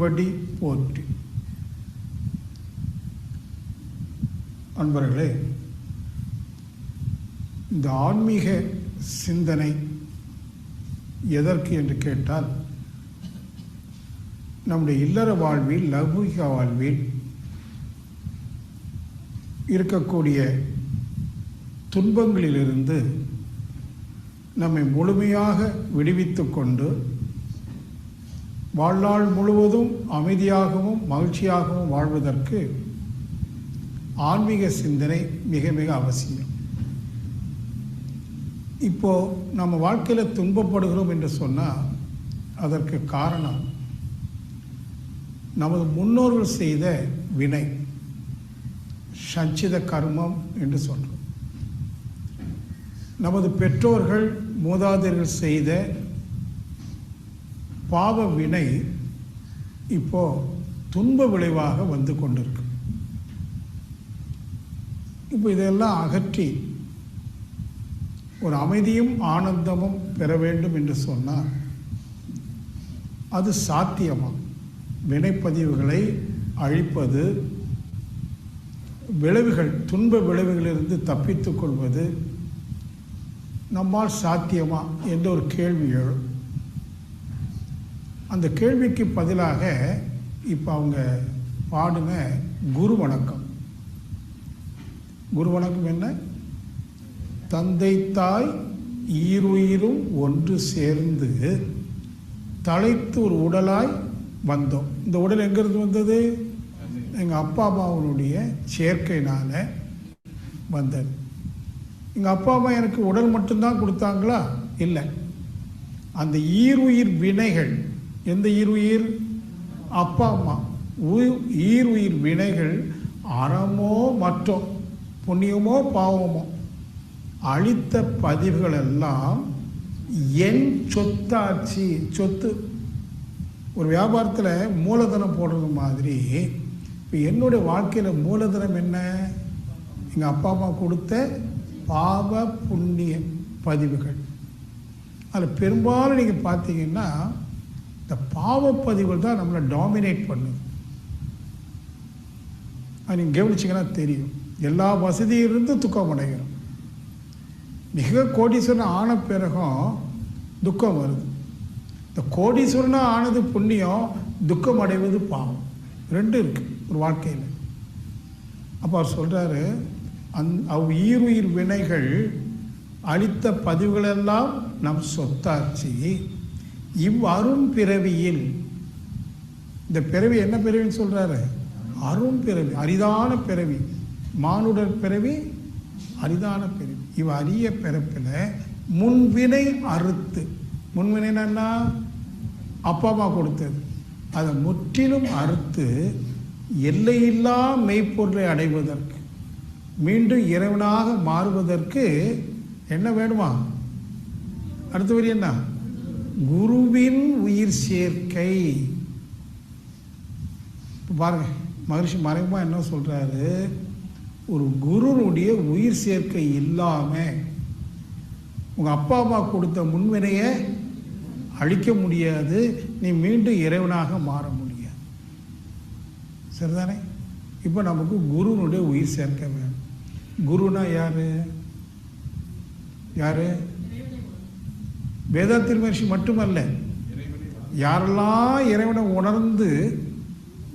வடி போற்றி. அன்பர்களே, இந்த ஆன்மீக சிந்தனை எதற்கு என்று கேட்டால், நம்முடைய இல்லற வாழ்வில், லௌகிக வாழ்வில் இருக்கக்கூடிய துன்பங்களிலிருந்து நம்மை முழுமையாக விடுவித்து கொண்டு வாழ்நாள் முழுவதும் அமைதியாகவும் மகிழ்ச்சியாகவும் வாழ்வதற்கு ஆன்மீக சிந்தனை மிக மிக அவசியம். இப்போது நம்ம வாழ்க்கையில் துன்பப்படுகிறோம் என்று சொன்னால் அதற்கு காரணம் நமது முன்னோர்கள் செய்த வினை, சஞ்சித கர்மம் என்று சொல்கிறோம். நமது பெற்றோர்கள் மூதாதையர்கள் செய்த பாவ வினை இப்போ துன்ப விளைவாக வந்து கொண்டிருக்கு. இப்போ இதெல்லாம் அகற்றி ஒரு அமைதியும் ஆனந்தமும் பெற வேண்டும் என்று சொன்னால் அது சாத்தியமா? வினைப்பதிவுகளை அழிப்பது, விளைவுகள், துன்ப விளைவுகளிலிருந்து தப்பித்துக் கொள்வது நம்மால் சாத்தியமா என்ற ஒரு கேள்வி எழும். அந்த கேள்விக்கு பதிலாக இப்போ அவங்க பாடின குரு வணக்கம். குரு வணக்கம் என்ன? தந்தை தாய் ஈருயிரும் ஒன்று சேர்ந்து தலைத்து ஒரு உடலாய் வந்தோம். இந்த உடல் எங்கிருந்து வந்தது? எங்கள் அப்பா அம்மாவனுடைய சேர்க்கையினால் வந்தது. எங்கள் அப்பா அம்மா எனக்கு உடல் மட்டும்தான் கொடுத்தாங்களா? இல்லை. அந்த ஈருயிர் வினைகள், எந்த ஈருயிர்? அப்பா அம்மா. ஈருயிர் வினைகள் அறமோ மற்றோ, புண்ணியமோ பாவமோ அளித்த பதிவுகள் எல்லாம் என் சொத்தாட்சி. சொத்து, ஒரு வியாபாரத்தில் மூலதனம் போடுறது மாதிரி இப்போ என்னுடைய வாழ்க்கையில் மூலதனம் என்ன? எங்கள் அப்பா அம்மா கொடுத்த பாவ புண்ணிய பதிவுகள். அதில் பெரும்பாலும் நீங்கள் பார்த்தீங்கன்னா இந்த பாவப்பதிவுகள் தான் நம்மளை டாமினேட் பண்ணுது. அது நீங்கள் கவனிச்சிங்கன்னா தெரியும். எல்லா வசதியிலிருந்து துக்கம் அடைகிறோம். மிக கோடீஸ்வரன் ஆன பிறகும் துக்கம் வருது. இந்த கோடீஸ்வரனாக ஆனது புண்ணியம், துக்கம் அடைவது பாவம். ரெண்டு இருக்குது ஒரு வாழ்க்கையில். அப்போ அவர் சொல்கிறாரு, ஈருயிர் வினைகள் அளித்த பதிவுகளெல்லாம் நம் சொத்தாட்சி. இவ்வரும் பிறவியில், இந்த பிறவி என்ன பிறவின்னு சொல்கிறாரு? அரும் பிறவி, அரிதான பிறவி. மானுடர் பிறவி அரிதான பிறவி. இவ் அரிய பிறப்பில் முன்வினை அறுத்து, முன்வினை என்னன்னா அப்பா அம்மா கொடுத்தது, அதை முற்றிலும் அறுத்து எல்லையில்லா மெய்ப்பொருளை அடைவதற்கு, மீண்டும் இறைவனாக மாறுவதற்கு என்ன வேணுமா? அடுத்த வரி என்ன? குருவின் உயிர் சேர்க்கை. பாருங்க, மகரிஷி மறைமுகமாக என்ன சொல்றாரு? ஒரு குருனுடைய உயிர் சேர்க்கை இல்லாமல் உங்கள் அப்பா அம்மா கொடுத்த முன்வினையை அழிக்க முடியாது, நீ மீண்டும் இறைவனாக மாற முடியாது. சரிதானே? இப்போ நமக்கு குருனுடைய உயிர் சேர்க்க வேணும். குருனா யாரு? யாரு? வேதாத்திரி மகர்ஷி மட்டுமல்ல, யாரெல்லாம் இறைவனை உணர்ந்து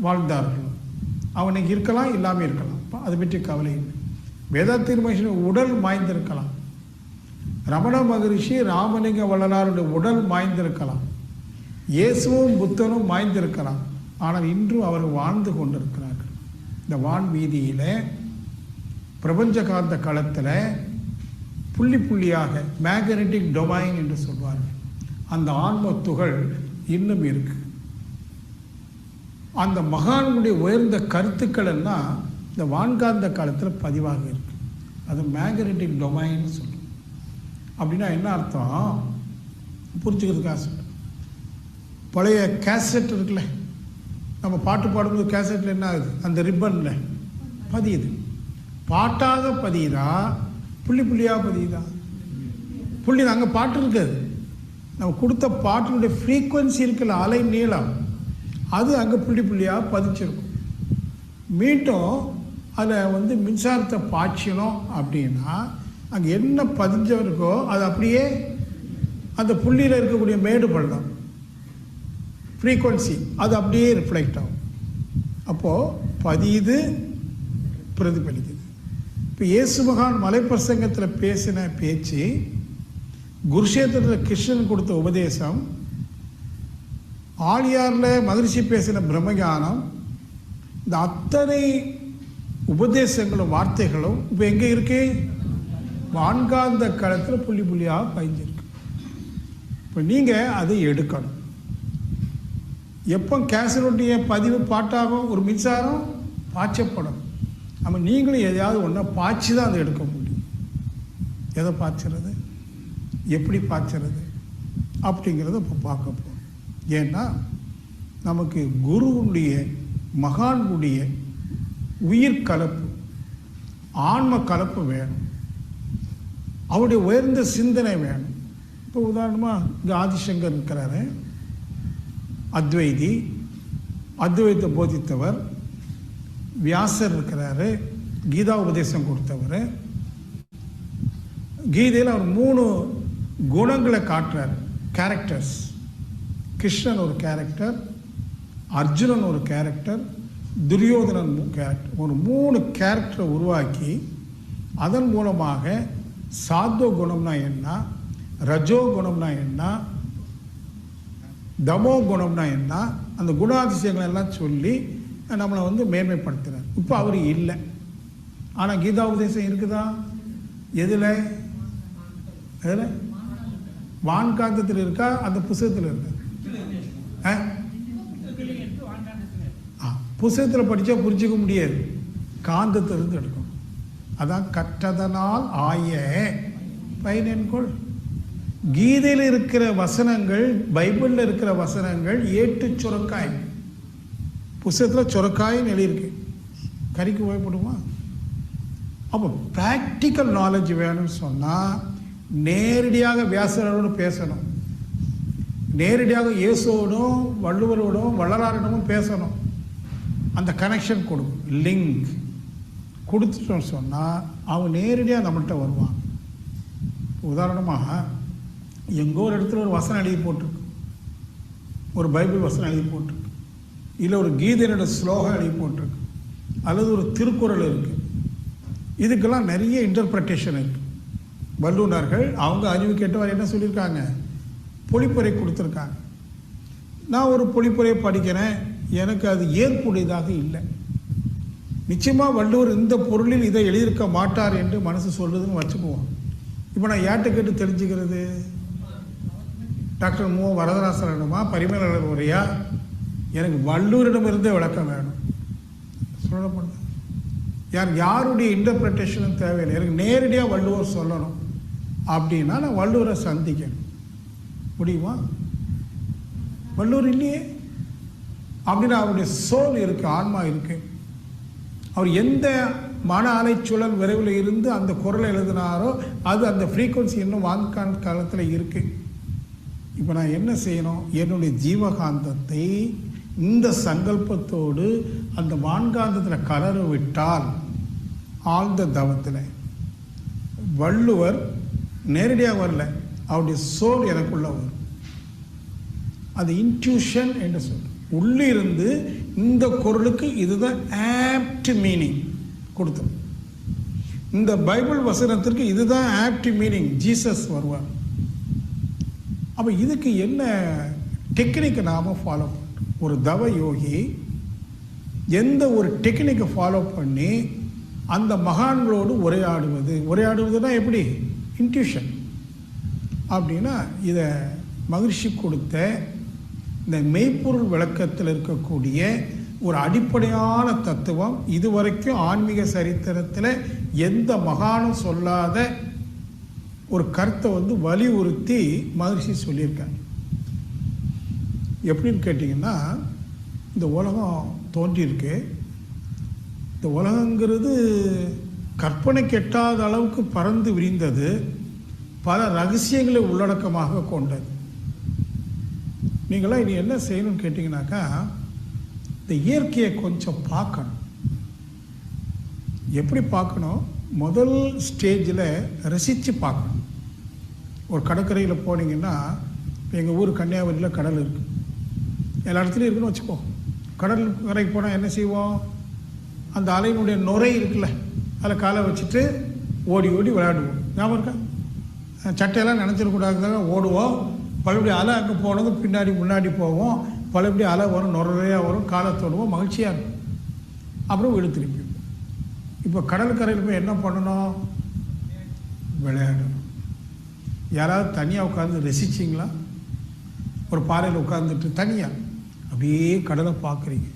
வாழ்ந்தார்களோ அவனுக்கு இருக்கலாம், இல்லாமல் இருக்கலாம், அதை பற்றி கவலை இல்லை. வேதாத்திரி மகர்ஷி உடல் மாய்ந்திருக்கலாம், ரமண மகரிஷி ராமலிங்க வள்ளலாருடைய உடல் மாய்ந்திருக்கலாம், இயேசுவும் புத்தனும் மாய்ந்திருக்கலாம். ஆனால் இன்றும் அவர்கள் வாழ்ந்து கொண்டிருக்கிறார்கள். இந்த வான் வீதியில் பிரபஞ்ச காந்த களத்தில் புள்ளி புள்ளியாக மேக்னெட்டிக் டொமைன் என்று சொல்வார்கள், அந்த ஆன்ம துகள் இன்னும் இருக்கு. அந்த மகான்களுடைய உயர்ந்த கருத்துக்கள் எல்லாம் இந்த வான்காந்த காலத்தில் பதிவாக இருக்கு. அது மேக்னெட்டிக் டொமைன் சொல்லுவோம். அப்படின்னா என்ன அர்த்தம் புரிஞ்சுக்கிறதுக்காக சொல்ல, பழைய கேசட் இருக்குல்ல, நம்ம பாட்டு பாடும்போது கேசட்டில் என்ன ஆகுது? அந்த ரிப்பனில் பதியுது. பாட்டாக பதியுதா, புள்ளி புள்ளியாக பதியுதா? புள்ளி அங்கே பாட்டு இருக்காது. நம்ம கொடுத்த பாட்டினுடைய ஃப்ரீக்குவன்சி இருக்குல்ல, அலை நீளம், அது அங்கே புள்ளி புள்ளியாக பதிச்சிருக்கும். மீண்டும் அதில் மின்சாரத்தை பாய்ச்சணும் அப்படின்னா அங்கே என்ன பதிஞ்சிருக்கோ அது அப்படியே அந்த புள்ளியில் இருக்கக்கூடிய மேடு பள்ளம் ஃப்ரீக்குவன்சி அது அப்படியே ரிஃப்ளெக்ட் ஆகும். அப்போது பதியுது, பிரதிபலிக்குது. இப்போ இயேசு மகான் மலைப்பிரசங்கத்தில் பேசின பேச்சு, குருஷேத்திரத்தில் கிருஷ்ணன் கொடுத்த உபதேசம், ஆழியாரில் மகிழ்ச்சி பேசின பிரம்மஞானம், இந்த அத்தனை உபதேசங்களும் வார்த்தைகளும் இப்போ எங்கே இருக்கு? வான்காந்த களத்தில் புள்ளி புள்ளியாக பதிஞ்சிருக்கு. இப்போ நீங்கள் அதை எடுக்கணும். எப்போ கேசரோட்டிய பதிவு பாட்டாகும்? ஒரு மின்சாரம் பாய்ச்சப்படும். நம்ம நீங்களும் எதையாவது ஒன்றா பாய்ச்சி தான் அதை எடுக்க முடியும். எதை பாய்ச்சுறது, எப்படி பாய்ச்சுறது அப்படிங்கிறத இப்போ பார்க்க போகிறோம். ஏன்னா நமக்கு குருவுடைய மகானுடைய உயிர் கலப்பு, ஆன்ம கலப்பு வேணும். அவருடைய உயர்ந்த சிந்தனை வேணும். இப்போ உதாரணமாக இங்கே ஆதிசங்கர் இருக்கிறாரு, அத்வைதி, அத்வைத்தை போதித்தவர். வியாசர் இருக்கிறாரு, கீதா உபதேசம் கொடுத்தவர். கீதையில் அவர் 3 குணங்களை காட்டுறார், கேரக்டர்ஸ். கிருஷ்ணன் ஒரு கேரக்டர், அர்ஜுனன் ஒரு கேரக்டர், துரியோதனன் கேரக்டர். ஒரு 3 கேரக்டரை உருவாக்கி அதன் மூலமாக சாத்வ குணம்னா என்ன, ரஜோ குணம்னா என்ன, தமோ குணம்னா என்ன, அந்த குணாதிசயங்கள் எல்லாம் சொல்லி நம்மளை மேன்மைப்படுத்துகிறார். இப்போ அவர் இல்லை. ஆனால் கீதா உபதேசம் இருக்குதா? எதில்? எதில்? வான்காந்தத்தில் இருக்கா? அந்த புஸ்தகத்தில் இருக்கா? புஸ்தகத்தில் படித்தா புரிஞ்சிக்க முடியாது, காந்தத்திலிருந்து எடுக்கணும். அதான் கற்றதனால் ஆய பயனென்கொள். கீதையில் இருக்கிற வசனங்கள், பைபிளில் இருக்கிற வசனங்கள் ஏட்டு சுரக்காய். புஸ்தகத்தில் சுரக்காயின்னு எழுதியிருக்கு, கறிக்கு உபயோகப்படுமா? அப்போ ப்ராக்டிக்கல் நாலேஜ் வேணும்னு சொன்னால் நேரடியாக வியாசரோடு பேசணும், நேரடியாக இயேசுவோடும் வள்ளுவரோடும் வள்ளலாரிடமும் பேசணும். அந்த கனெக்ஷன் கொடுக்கும், லிங்க் கொடுத்துட்டோன்னு சொன்னால் அவங்க நேரடியாக நம்மள்கிட்ட வருவாங்க. உதாரணமாக எங்கோ ஒரு இடத்துல ஒரு வசனம் எழுதி போட்டிருக்கு, ஒரு பைபிள் வசனம் எழுதி போட்டிருக்கு, இல்லை ஒரு கீதையோட ஸ்லோகம் எழுதி போட்டிருக்கு, அல்லது ஒரு திருக்குறள் இருக்குது. இதுக்கெல்லாம் நிறைய இன்டர்பிரட்டேஷன் இருக்குது. வல்லுநர்கள் அவங்க அறிவு கேட்டவர் என்ன சொல்லியிருக்காங்க? பொழிப்புரை கொடுத்துருக்காங்க. நான் ஒரு பொழிப்புரை படிக்கிறேன், எனக்கு அது ஏற்புடையதாக இல்லை. நிச்சயமாக வள்ளுவர் இந்த பொருளில் இதை எழுதியிருக்க மாட்டார் என்று மனசு சொல்லுதுன்னு வச்சுக்குவோம். இப்போ நான் யார்கிட்ட கேட்டு தெரிஞ்சுக்கிறது? டாக்டர் மு வரதராசனிடமா, பரிமேலழகர் உரையா? எனக்கு வள்ளுவரிடமிருந்தே விளக்கம் வேணும். சொல்லப்படுது யாருடைய இன்டர்பிரட்டேஷனும் தேவையில்லை, எனக்கு நேரடியாக வள்ளுவர் சொல்லணும் அப்படின்னா நான் வள்ளுவரை சந்திக்கணும். முடியுமா? வள்ளுவர் இல்லையே. அப்படின்னு அவருடைய சோல் இருக்கு, ஆன்மா இருக்கு. அவர் எந்த மன அலைச்சூழல் விரைவில் இருந்து அந்த குரலை எழுதினாரோ அது அந்த ஃப்ரீக்குவன்சி இன்னும் வான்காந்த காலத்தில் இருக்கு. இப்போ நான் என்ன செய்யணும்? என்னுடைய ஜீவகாந்தத்தை இந்த சங்கல்பத்தோடு அந்த வான்காந்தத்தில் கலர விட்டால் ஆழ்ந்த தவத்தில் வள்ளுவர் நேரடியாக வரல, அவருடைய சோல் எனக்குள்ள வரும். அது இன்ட்யூஷன் என்று சொல்றோம். உள்ளிருந்து இந்த குரலுக்கு இதுதான் ஆப்ட் மீனிங் கொடுத்தோம். இந்த பைபிள் வசனத்திற்கு இதுதான் ஆப்ட் மீனிங், ஜீசஸ் வருவார். அப்போ இதுக்கு என்ன டெக்னிக்கை நாம் ஃபாலோ பண்ணுறோம்? ஒரு தவ யோகி எந்த ஒரு டெக்னிக்கை ஃபாலோ பண்ணி அந்த மகான்களோடு உரையாடுவதுன்னா எப்படி? இன்ட்யூஷன். அப்படின்னா இதை மகிழ்ச்சி கொடுத்த இந்த மெய்ப்பொருள் விளக்கத்தில் இருக்கக்கூடிய ஒரு அடிப்படையான தத்துவம், இதுவரைக்கும் ஆன்மீக சரித்திரத்தில் எந்த மகானும் சொல்லாத ஒரு கருத்தை வலியுறுத்தி மகிழ்ச்சி சொல்லியிருக்காங்க. எப்படின்னு கேட்டிங்கன்னா, இந்த உலகம் தோன்றியிருக்கு. இந்த உலகங்கிறது கற்பனைக்கு எட்டாத அளவுக்கு பறந்து விரிந்தது, பல ரகசியங்களை உள்ளடக்கமாக கொண்டது. நீங்களாம் இனி என்ன செய்யணும்னு கேட்டிங்கனாக்கா, இந்த இயற்கையை கொஞ்சம் பார்க்கணும். எப்படி பார்க்கணும்? முதல் ஸ்டேஜில் ரசித்து பார்க்கணும். ஒரு கடற்கரையில் போனீங்கன்னா, எங்கள் ஊர் கன்னியாகுமரியில் கடல் இருக்குது, எல்லா இடத்துலையும் இருக்குன்னு வச்சுக்கோ. கடல் கரைக்கு போனால் என்ன செய்வோம்? அந்த அலையினுடைய நுரை இருக்குல்ல, அதில் காலை வச்சுட்டு ஓடி ஓடி விளையாடுவோம். ஞாபகம் இருக்கா? சட்டையெல்லாம் நினச்சிடக்கூடாதுங்க, ஓடுவோம். பழையபடி அலை அங்கே போனது பின்னாடி முன்னாடி போவோம். பழையபடி அலை வரும், நுரையாக வரும், காலை தொடுவோம், மகிழ்ச்சியாக இருக்கும். அப்புறம் வீடு திருப்பி. இப்போ கடற்கரையில் போய் என்ன பண்ணணும்? விளையாடணும். யாராவது தனியாக உட்காந்து ரசிச்சிங்களா? ஒரு பாறையில் உட்காந்துட்டு தனியாக அப்படியே கடலை பார்க்குறீங்க.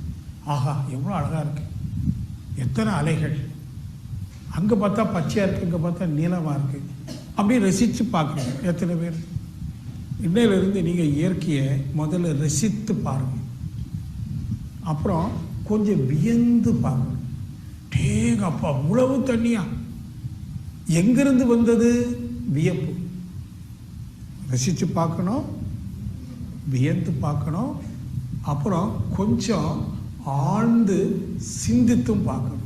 ஆஹா, எவ்வளோ அழகாக இருக்கு, எத்தனை அலைகள், அங்கே பார்த்தா பச்சையாக இருக்குது, இங்கே பார்த்தா நீளமாக இருக்குது, அப்படியே ரசித்து பார்க்குறீங்க. எத்தனை பேர்? இன்னையிலிருந்து நீங்கள் இயற்கையை முதல்ல ரசித்து பாருங்கள். அப்புறம் கொஞ்சம் வியந்து பார்க்கணும். டேங்கப்பா, உழவு தண்ணியா, எங்கிருந்து வந்தது? வியப்பு. ரசித்து பார்க்கணும், வியந்து பார்க்கணும், அப்புறம் கொஞ்சம் ஆழ்ந்து சிந்தித்தும் பார்க்கணும்.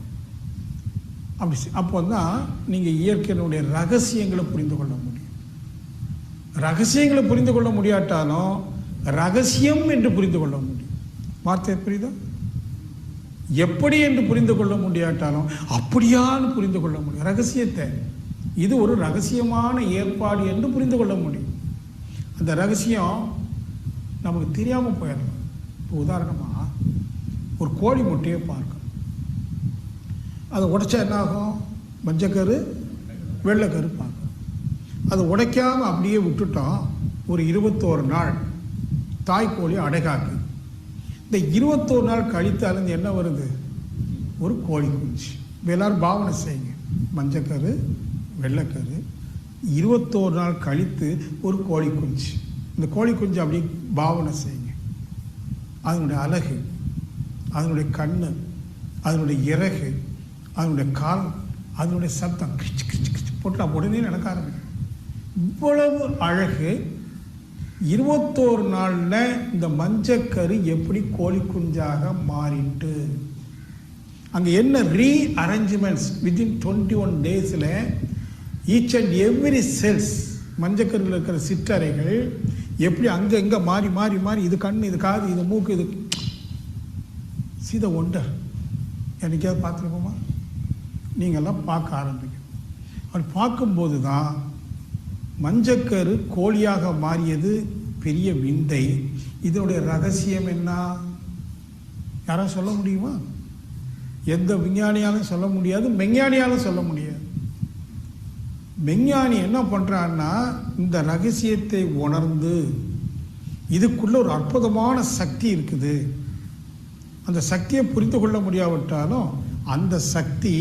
அப்போ தான் நீங்கள் இயற்கையினுடைய ரகசியங்களை புரிந்து கொள்ள முடியும். ரகசியங்களை புரிந்து கொள்ள முடியாட்டாலும் ரகசியம் என்று புரிந்து கொள்ள முடியும். வார்த்தை புரியுதா? எப்படி என்று புரிந்து கொள்ள முடியாட்டாலும் அப்படியான்னு புரிந்து கொள்ள முடியும். ரகசியத்தை, இது ஒரு ரகசியமான ஏற்பாடு என்று புரிந்து கொள்ள முடியும். அந்த ரகசியம் நமக்கு தெரியாமல் போயிடலாம். இப்போ உதாரணமாக ஒரு கோழி முட்டையை பார்க்கணும். அதை உடைச்சா என்ன ஆகும்? மஞ்சக்கரு வெள்ளைக்கரு பார்க்கணும். அதை உடைக்காமல் அப்படியே விட்டுட்டோம். ஒரு 21 நாள் தாய்க்கோழி அடைகாக்கு. இந்த 21 நாள் கழித்தாலும் என்ன வருது? ஒரு கோழி குஞ்சு. எல்லாரும் பாவனை செய்யுங்க. மஞ்சக்கரு வெள்ளைக்கரு 21 நாள் கழித்து ஒரு கோழி குஞ்சு. இந்த கோழி குஞ்சு அப்படியே பாவனை செய்யுங்க. அதனுடைய அழகு, அதனுடைய கண்ணு, அதனுடைய இறகு, அதனுடைய கால், அதனுடைய சத்தம் கிச்சு கிச்சு கிச்சு போட்டு உடனே நடக்க ஆரம்பிக்கும். இவ்வளவு அழகு 21 நாளில் இந்த மஞ்சக்கரு எப்படி கோழி குஞ்சாக மாறிட்டு, அங்கே என்ன ரீ அரேஞ்ச்மெண்ட்ஸ் வித்தின் 21 டேஸில் ஈச் அண்ட் எவ்ரி செல்ஸ், மஞ்சக்கருவில் இருக்கிற சிற்றறைகள் எப்படி அங்கே இங்கே மாறி மாறி மாறி, இது கண், இது காது, இது மூக்கு, இது சீத ஒண்டர். என்னைக்காவது பார்த்துருப்போமா? நீங்கள்லாம் பார்க்க ஆரம்பிக்கும். அப்படி பார்க்கும்போது தான் மஞ்சக்கரு கோழியாக மாறியது பெரிய விந்தை. இதனுடைய ரகசியம் என்ன? யாரும் சொல்ல முடியுமா? எந்த விஞ்ஞானியாலும் சொல்ல முடியாது, மெஞ்ஞானியாலும் சொல்ல முடியாது. மெஞ்ஞானி என்ன பண்ணுறான்னா, இந்த ரகசியத்தை உணர்ந்து இதுக்குள்ள ஒரு அற்புதமான சக்தி இருக்குது, அந்த சக்தியை புரிந்து கொள்ள முடியாவிட்டாலும் அந்த சக்தி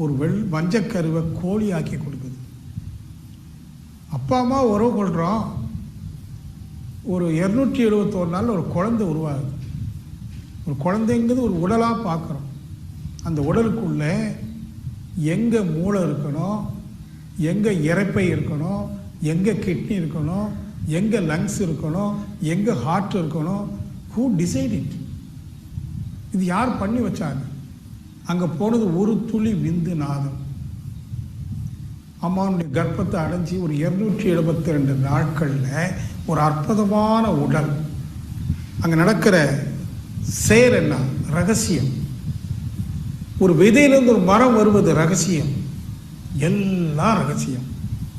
ஒரு மஞ்சக்கருவை கோழி ஆக்கி கொடுக்குது. அப்பா அம்மா உறவு கொள்கிறோம். ஒரு 271 நாளில் ஒரு குழந்தை உருவாகுது. ஒரு குழந்தைங்கிறது ஒரு உடலாக பார்க்குறோம். அந்த உடலுக்குள்ளே எங்கே மூளை இருக்கணும், எங்கே இரைப்பை இருக்கணும், எங்கே கிட்னி இருக்கணும், எங்கே லங்ஸ் இருக்கணும், எங்கே ஹார்ட் இருக்கணும், ஹூ டிசைட் இட்? இது யார் பண்ணி வச்சாங்க? அங்கே போனது ஒரு துளி விந்து நாதம். அம்மாவுடைய கர்ப்பத்தை அடைஞ்சி ஒரு 272 நாட்களில் ஒரு அற்புதமான உடல். அங்கே நடக்கிற செயல் என்ன? ரகசியம். ஒரு விதையிலிருந்து ஒரு மரம் வருவது ரகசியம். எல்லாம் ரகசியம்.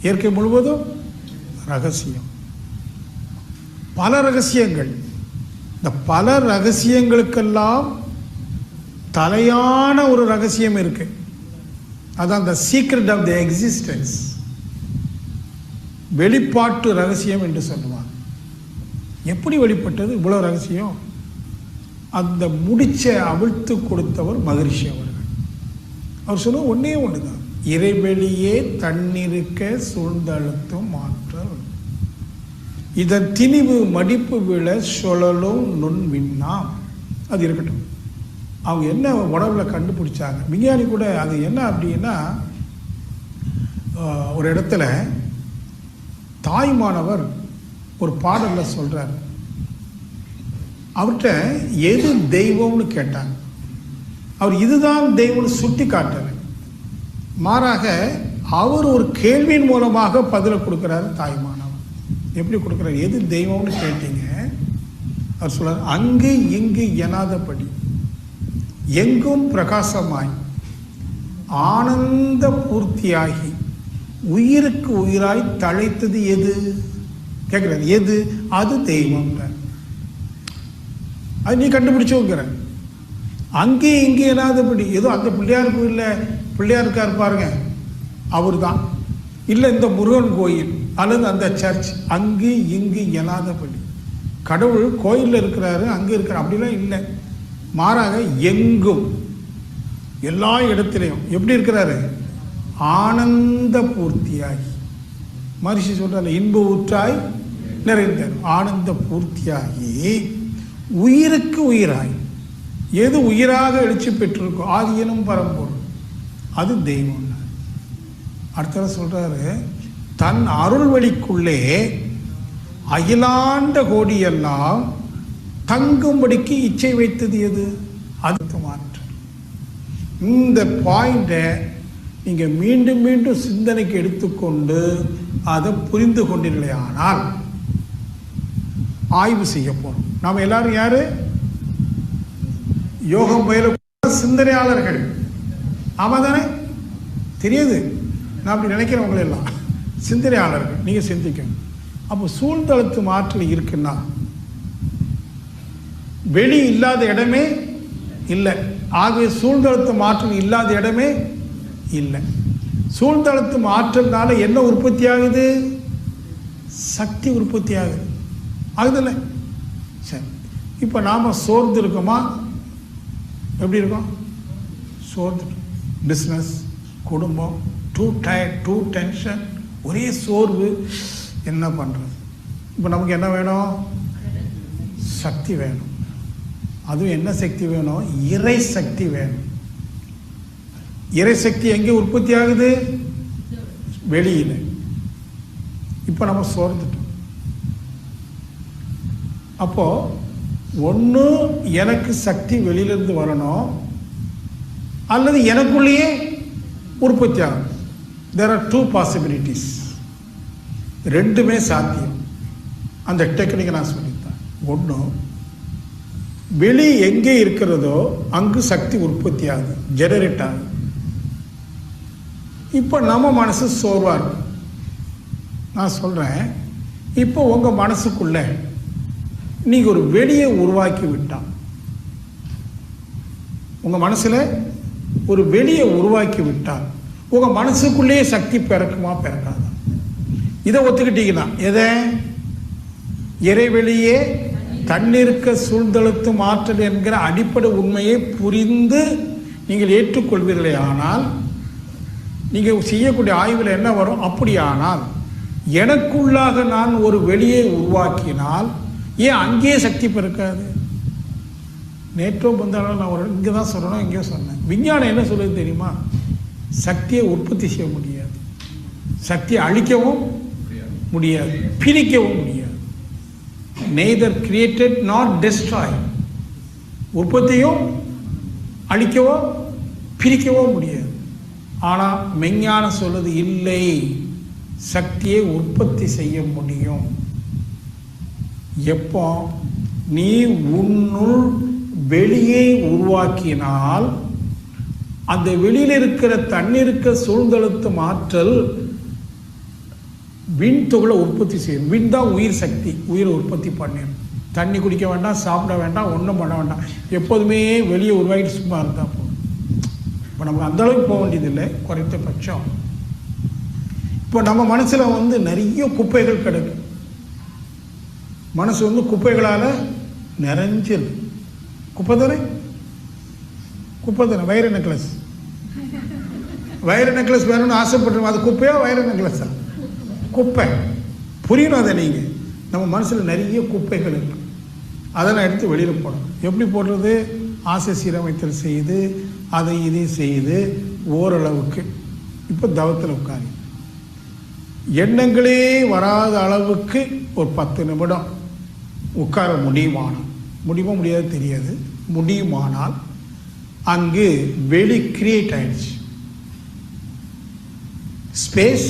இயற்கை முழுவதும் ரகசியம். பல ரகசியங்கள். இந்த பல ரகசியங்களுக்கெல்லாம் தலையான ஒரு ரகசியம் இருக்கு. அதான் the secret of the existence, வெளிப்பாட்டு ரகசியம் என்று சொல்லுவாங்க. எப்படி வெளிப்பட்டது இவ்வளோ ரகசியம்? அந்த முடிச்சை அவிழ்த்து கொடுத்தவர் மகரிஷி அவர்கள். அவர் சொன்ன ஒன்றே ஒன்று தான், இறைவெளியே தன்னிருக்க சூழ்ந்தழுத்தும் ஆற்றல், இதன் திணிவு மடிப்பு விழ சுழலும் நுண்விண்ணாம். அது இருக்கட்டும். அவங்க என்ன உணவுல கண்டுபிடிச்சாங்க? விஞ்ஞானி கூட அது என்ன அப்படின்னா, ஒரு இடத்துல தாய்மானவர் ஒரு பாடலில் சொல்கிறார், அவர்கிட்ட எது தெய்வம்னு கேட்டாங்க. அவர் இதுதான் தெய்வம்னு சுட்டி காட்டலை. மாறாக அவர் ஒரு கேள்வியின் மூலமாக பதிலை கொடுக்குறாரு தாய்மானவர். எப்படி கொடுக்குறாரு? எது தெய்வம்னு கேட்டீங்க. அவர் சொல்றார், அங்கு இங்கு எனாதபடி எங்கும் பிரகாசமாய் ஆனந்த பூர்த்தியாகி உயிருக்கு உயிராய் தழைத்தது எது கேட்கிறார். எது? அது தெய்வம். அது நீ கண்டுபிடிச்சோங்கிற. அங்கே இங்கே எனாதபடி ஏதோ அந்த பிள்ளையார் கோயிலில் பிள்ளையார் இருக்கார் பாருங்க, அவர் தான். இல்லை இந்த முருகன் கோயில் அல்லது அந்த சர்ச், அங்கு இங்கு எனாதபடி. கடவுள் கோயிலில் இருக்கிறாரு, அங்கே இருக்கிறார் அப்படிலாம் இல்லை. மாறாக எங்கும் எல்லா இடத்திலையும் எப்படி இருக்கிறாரு? ஆனந்த பூர்த்தியாகி. மரிஷி சொல்றாரு, இன்ப ஊற்றாய் நிறைந்தார். ஆனந்த பூர்த்தியாகி உயிருக்கு உயிராய். எது உயிராக எழுச்சி பெற்றிருக்கோ ஆதியனும் பரம்பொருள், அது தெய்வம். அடுத்த சொல்றாரு, தன் அருள் வழிக்குள்ளே அகிலாண்ட கோடியெல்லாம் தங்கும்படிக்கு இச்சை வைத்தது எது? அது மாற்ற. இந்த பாயிண்டை நீங்க மீண்டும் மீண்டும் சிந்தனைக்கு எடுத்துக்கொண்டு அதை புரிந்து கொண்டீர்களே ஆனால் ஆய்வு செய்ய போறோம். நாம எல்லாரும் யாரு? யோகம் பயில சிந்தனையாளர்கள். ஆமா தானே? தெரியுது. நான் அப்படி நினைக்கிறவங்களை எல்லாம் சிந்தனையாளர்கள். நீங்க சிந்திக்கணும். அப்போ சூழ்ந்தழுத்து மாற்றல் இருக்குன்னா வெளி இல்லாத இடமே இல்லை. ஆகவே சூழ்ந்தழுத்து மாற்றல் இல்லாத இடமே இல்லை. சூழ்ந்தழுத்து மாற்றல்னால என்ன உற்பத்தி ஆகுது? சக்தி உற்பத்தி ஆகுது. ஆகுதுல்ல? சரி, இப்போ நாம சோர்ந்து இருக்கோமா? எப்படி இருக்கோம்? சோர்ந்து. பிஸ்னஸ், குடும்பம், டூ டயர்ட், டூ டென்ஷன், ஒரே சோர்வு. என்ன பண்ணுறது? இப்போ நமக்கு என்ன வேணும்? சக்தி வேணும். அதுவும் என்ன சக்தி வேணும்? இறை சக்தி வேணும். இறை சக்தி எங்கே உற்பத்தி ஆகுது? வெளியில். இப்போ நம்ம சோர்ந்துட்டோம். அப்போ ஒன்று எனக்கு சக்தி வெளியிலிருந்து வரணும், அல்லது எனக்குள்ளேயே உற்பத்தி ஆகும். There are two possibilities. ரெண்டுமே சாத்தியம். அந்த டெக்னிக்கை நான் சொல்லித்தேன். ஒன்று, வெளி எங்கே இருக்கிறதோ அங்கு சக்தி உற்பத்தி ஆகுது, ஜெனரேட் ஆகுது. இப்போ நம்ம மனசு சோர்வாக இருக்கு. நான் சொல்கிறேன், இப்போ உங்கள் மனசுக்குள்ள நீங்கள் ஒரு வெளியை உருவாக்கி விட்டால், உங்கள் மனசில் ஒரு வெளியை உருவாக்கி விட்டால் உங்கள் மனசுக்குள்ளேயே சக்தி பிறக்குமா பிறக்காதா? இதை ஒத்துக்கிட்டீங்கன்னா, எதை? இறைவெளியே தன்னிருக்க சூழ்ந்தழுத்தும் ஆற்றல் என்கிற அடிப்படை உண்மையை புரிந்து நீங்கள் ஏற்றுக்கொள்வீர்களே ஆனால் நீங்கள் செய்யக்கூடிய ஆய்வில் என்ன வரும்? அப்படியானால் எனக்குள்ளாக நான் ஒரு வெளியை உருவாக்கினால் ஏன் அங்கேயே சக்தி பிறக்காது? நேற்றோ வந்தாலும் நான் ஒரு இங்கே தான் சொல்லணும், இங்கே சொன்னேன். விஞ்ஞானம் என்ன சொல்லுது தெரியுமா? சக்தியை உற்பத்தி செய்ய முடியாது, சக்தியை அழிக்கவும் முடியாது, பிரிக்கவும் முடியாது. Neither created not destroy. உற்பத்தியும் அழிக்கவோ பிரிக்கவோ முடியாது. ஆனால் மெஞ்ஞானம் சொல்லுது இல்லை, சக்தியை உற்பத்தி செய்ய முடியும். எப்போ? நீ உன்னுள் வெளியை உருவாக்கினால் அந்த வெளியில் இருக்கிற தண்ணீருக்கு சூழ்ந்தழுத்தும் ஆற்றல் விண் துகளை உற்பத்தி செய்யும். விண் தான் உயிர் சக்தி, உயிரை உற்பத்தி பண்ணிடும். தண்ணி குடிக்க வேண்டாம், சாப்பிட வேண்டாம், ஒன்றும் பண்ண வேண்டாம். எப்போதுமே வெளியே உருவாக்கிட்டு சும்மா இருந்தால் போதும். இப்போ நமக்கு அந்தளவுக்கு போக வேண்டியதில்லை, குறைந்தபட்சம். இப்போ நம்ம மனசில் நிறைய குப்பைகள் கிடக்கு. மனசு குப்பைகளால் நிறைஞ்சிருக்கு. குப்பை தானே? குப்பை தானே? வைர நெக்லஸ், வைர நெக்லஸ் வேணும்னு ஆசைப்பட்டுருவோம். அது குப்பையா வைர நெக்லஸா? குப்பை. புரியணும் அதை. நீங்கள் நம்ம மனசில் நிறைய குப்பைகள் இருக்கு. அதெல்லாம் எடுத்து வெளியில் போடணும். எப்படி போடுறது? ஆசை சீரமைத்தல் செய்து அதை இதையும் செய்து ஓரளவுக்கு இப்போ தவத்தில் உட்காரி எண்ணங்களே வராத அளவுக்கு ஒரு 10 நிமிடம் உட்கார முடியுமான முடியுமா முடியாது தெரியாது. முடியுமானால் அங்கு வெளி கிரியேட் ஆயிடுச்சு, ஸ்பேஸ்